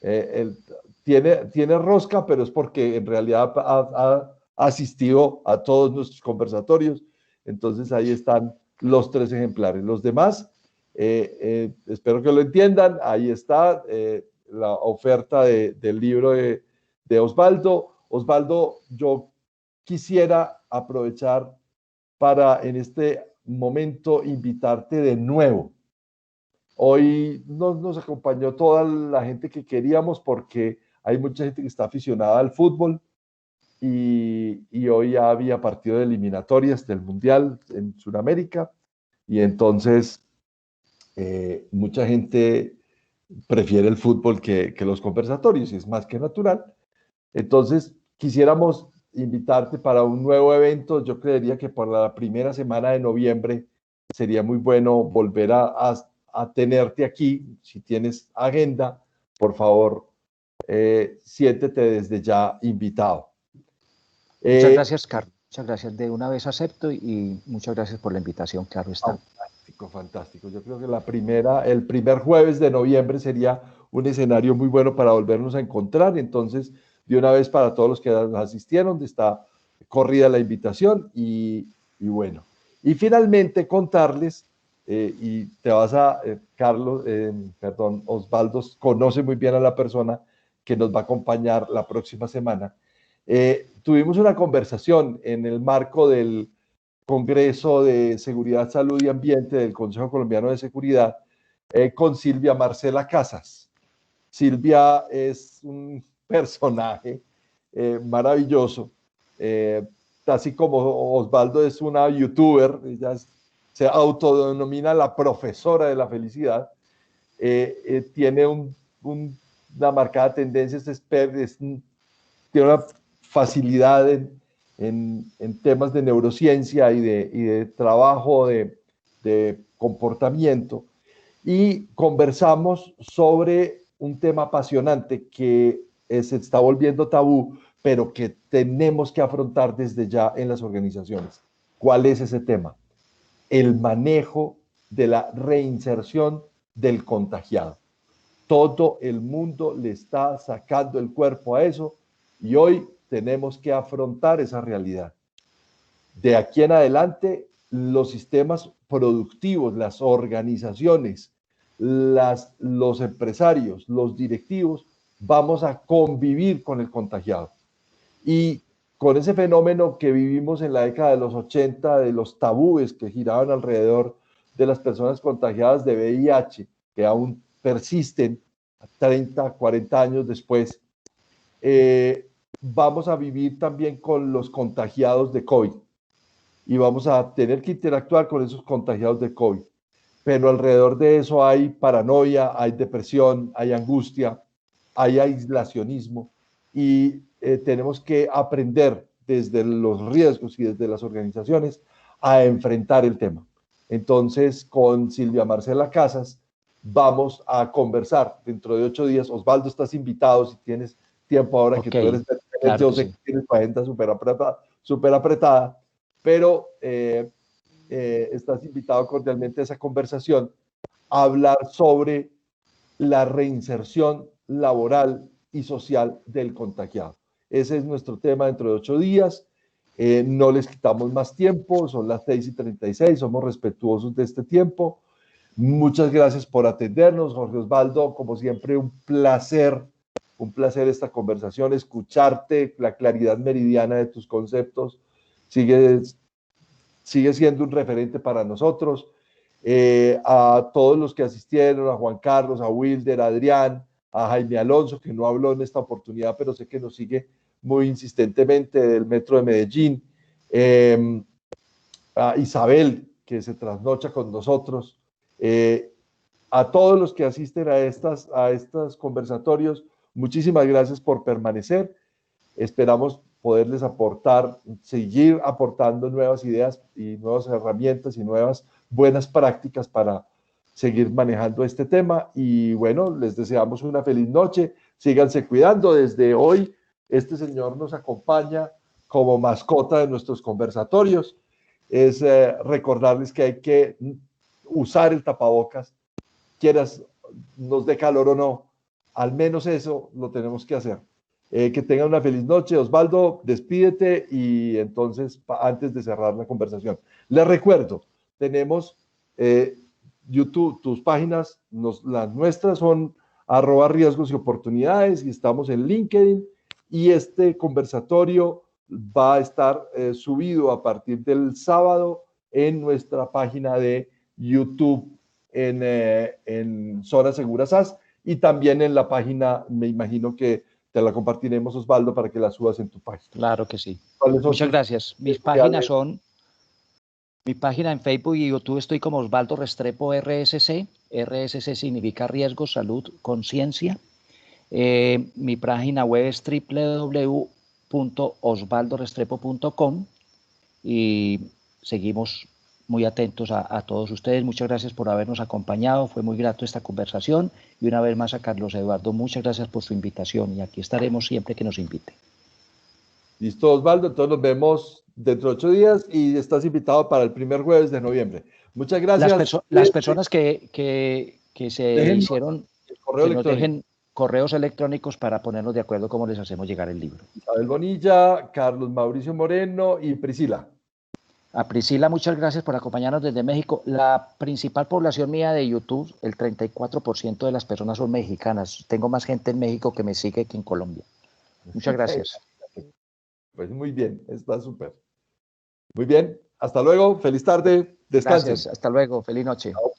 Él tiene rosca, pero es porque en realidad ha asistido a todos nuestros conversatorios. Entonces ahí están los 3 ejemplares. Los demás, espero que lo entiendan. Ahí está la oferta del libro de Osvaldo. Osvaldo, yo quisiera aprovechar para en este momento invitarte de nuevo. Hoy nos acompañó toda la gente que queríamos porque hay mucha gente que está aficionada al fútbol y hoy ya había partido de eliminatorias del Mundial en Sudamérica y entonces mucha gente prefiere el fútbol que los conversatorios y es más que natural. Entonces quisiéramos invitarte para un nuevo evento. Yo creería que por la primera semana de noviembre sería muy bueno volver a tenerte aquí. Si tienes agenda, por favor, siéntete desde ya invitado. Muchas gracias, Carlos. Muchas gracias. De una vez acepto y muchas gracias por la invitación, claro está. Fantástico, fantástico. Yo creo que el primer jueves de noviembre sería un escenario muy bueno para volvernos a encontrar. Entonces, de una vez para todos los que asistieron, está corrida la invitación y bueno. Y finalmente contarles, y te vas a, Osvaldo conoce muy bien a la persona que nos va a acompañar la próxima semana. Tuvimos una conversación en el marco del Congreso de Seguridad, Salud y Ambiente del Consejo Colombiano de Seguridad con Silvia Marcela Casas. Silvia es un personaje maravilloso, así como Osvaldo es una youtuber, ella se autodenomina la profesora de la felicidad, tiene una marcada tendencia, tiene una facilidad en temas de neurociencia y de trabajo de comportamiento, y conversamos sobre un tema apasionante que se está volviendo tabú, pero que tenemos que afrontar desde ya en las organizaciones. ¿Cuál es ese tema? El manejo de la reinserción del contagiado. Todo el mundo le está sacando el cuerpo a eso y hoy tenemos que afrontar esa realidad. De aquí en adelante, los sistemas productivos, las organizaciones, los empresarios, los directivos, vamos a convivir con el contagiado. Y con ese fenómeno que vivimos en la década de los 80, de los tabúes que giraban alrededor de las personas contagiadas de VIH, que aún persisten 30, 40 años después, vamos a vivir también con los contagiados de COVID. y vamos a tener que interactuar con esos contagiados de COVID. Pero alrededor de eso hay paranoia, hay depresión, hay angustia, hay aislacionismo y tenemos que aprender desde los riesgos y desde las organizaciones a enfrentar el tema. Entonces, con Silvia Marcela Casas vamos a conversar dentro de 8 días. Osvaldo, estás invitado si tienes tiempo ahora que tú eres claro yo sé que tienes tu agenda súper apretada, pero estás invitado cordialmente a esa conversación, a hablar sobre la reinserción laboral y social del contagiado. Ese es nuestro tema dentro de 8 días. No les quitamos más tiempo, son las 6:36, somos respetuosos de este tiempo. Muchas gracias por atendernos, Jorge Osvaldo, como siempre un placer esta conversación, escucharte, la claridad meridiana de tus conceptos, sigue siendo un referente para nosotros. A todos los que asistieron, a Juan Carlos, a Wilder, a Adrián, a Jaime Alonso, que no habló en esta oportunidad, pero sé que nos sigue muy insistentemente, del Metro de Medellín, a Isabel, que se trasnocha con nosotros, a todos los que asisten a estos conversatorios, muchísimas gracias por permanecer. Esperamos poderles seguir aportando nuevas ideas y nuevas herramientas y nuevas buenas prácticas para seguir manejando este tema. Y bueno, les deseamos una feliz noche. Síganse cuidando. Desde hoy, este señor nos acompaña como mascota de nuestros conversatorios. Es recordarles que hay que usar el tapabocas, quieras nos dé calor o no, al menos eso lo tenemos que hacer. Que tengan una feliz noche. Osvaldo, despídete y entonces, antes de cerrar la conversación, les recuerdo, tenemos YouTube, tus páginas, las nuestras son @riesgos y oportunidades y estamos en LinkedIn y este conversatorio va a estar subido a partir del sábado en nuestra página de YouTube en Zona Segura SAS y también en la página, me imagino que te la compartiremos, Osvaldo, para que la subas en tu página. Claro que sí. Muchas gracias. Mi página en Facebook y YouTube estoy como Osvaldo Restrepo RSC. RSC significa riesgo, salud, conciencia. Mi página web es www.osvaldorestrepo.com y seguimos muy atentos a todos ustedes. Muchas gracias por habernos acompañado. Fue muy grato esta conversación. Y una vez más a Carlos Eduardo, muchas gracias por su invitación y aquí estaremos siempre que nos invite. Listo, Osvaldo. Entonces nos vemos dentro de 8 días y estás invitado para el primer jueves de noviembre. Muchas gracias. Las personas que se hicieron, que nos dejen correos electrónicos para ponernos de acuerdo cómo les hacemos llegar el libro. Isabel Bonilla, Carlos Mauricio Moreno y Priscila. A Priscila, muchas gracias por acompañarnos desde México. La principal población mía de YouTube, el 34% de las personas son mexicanas. Tengo más gente en México que me sigue que en Colombia. Muchas gracias. Pues muy bien, está súper. Muy bien, hasta luego, feliz tarde, descansen. Gracias, hasta luego, feliz noche. Chao.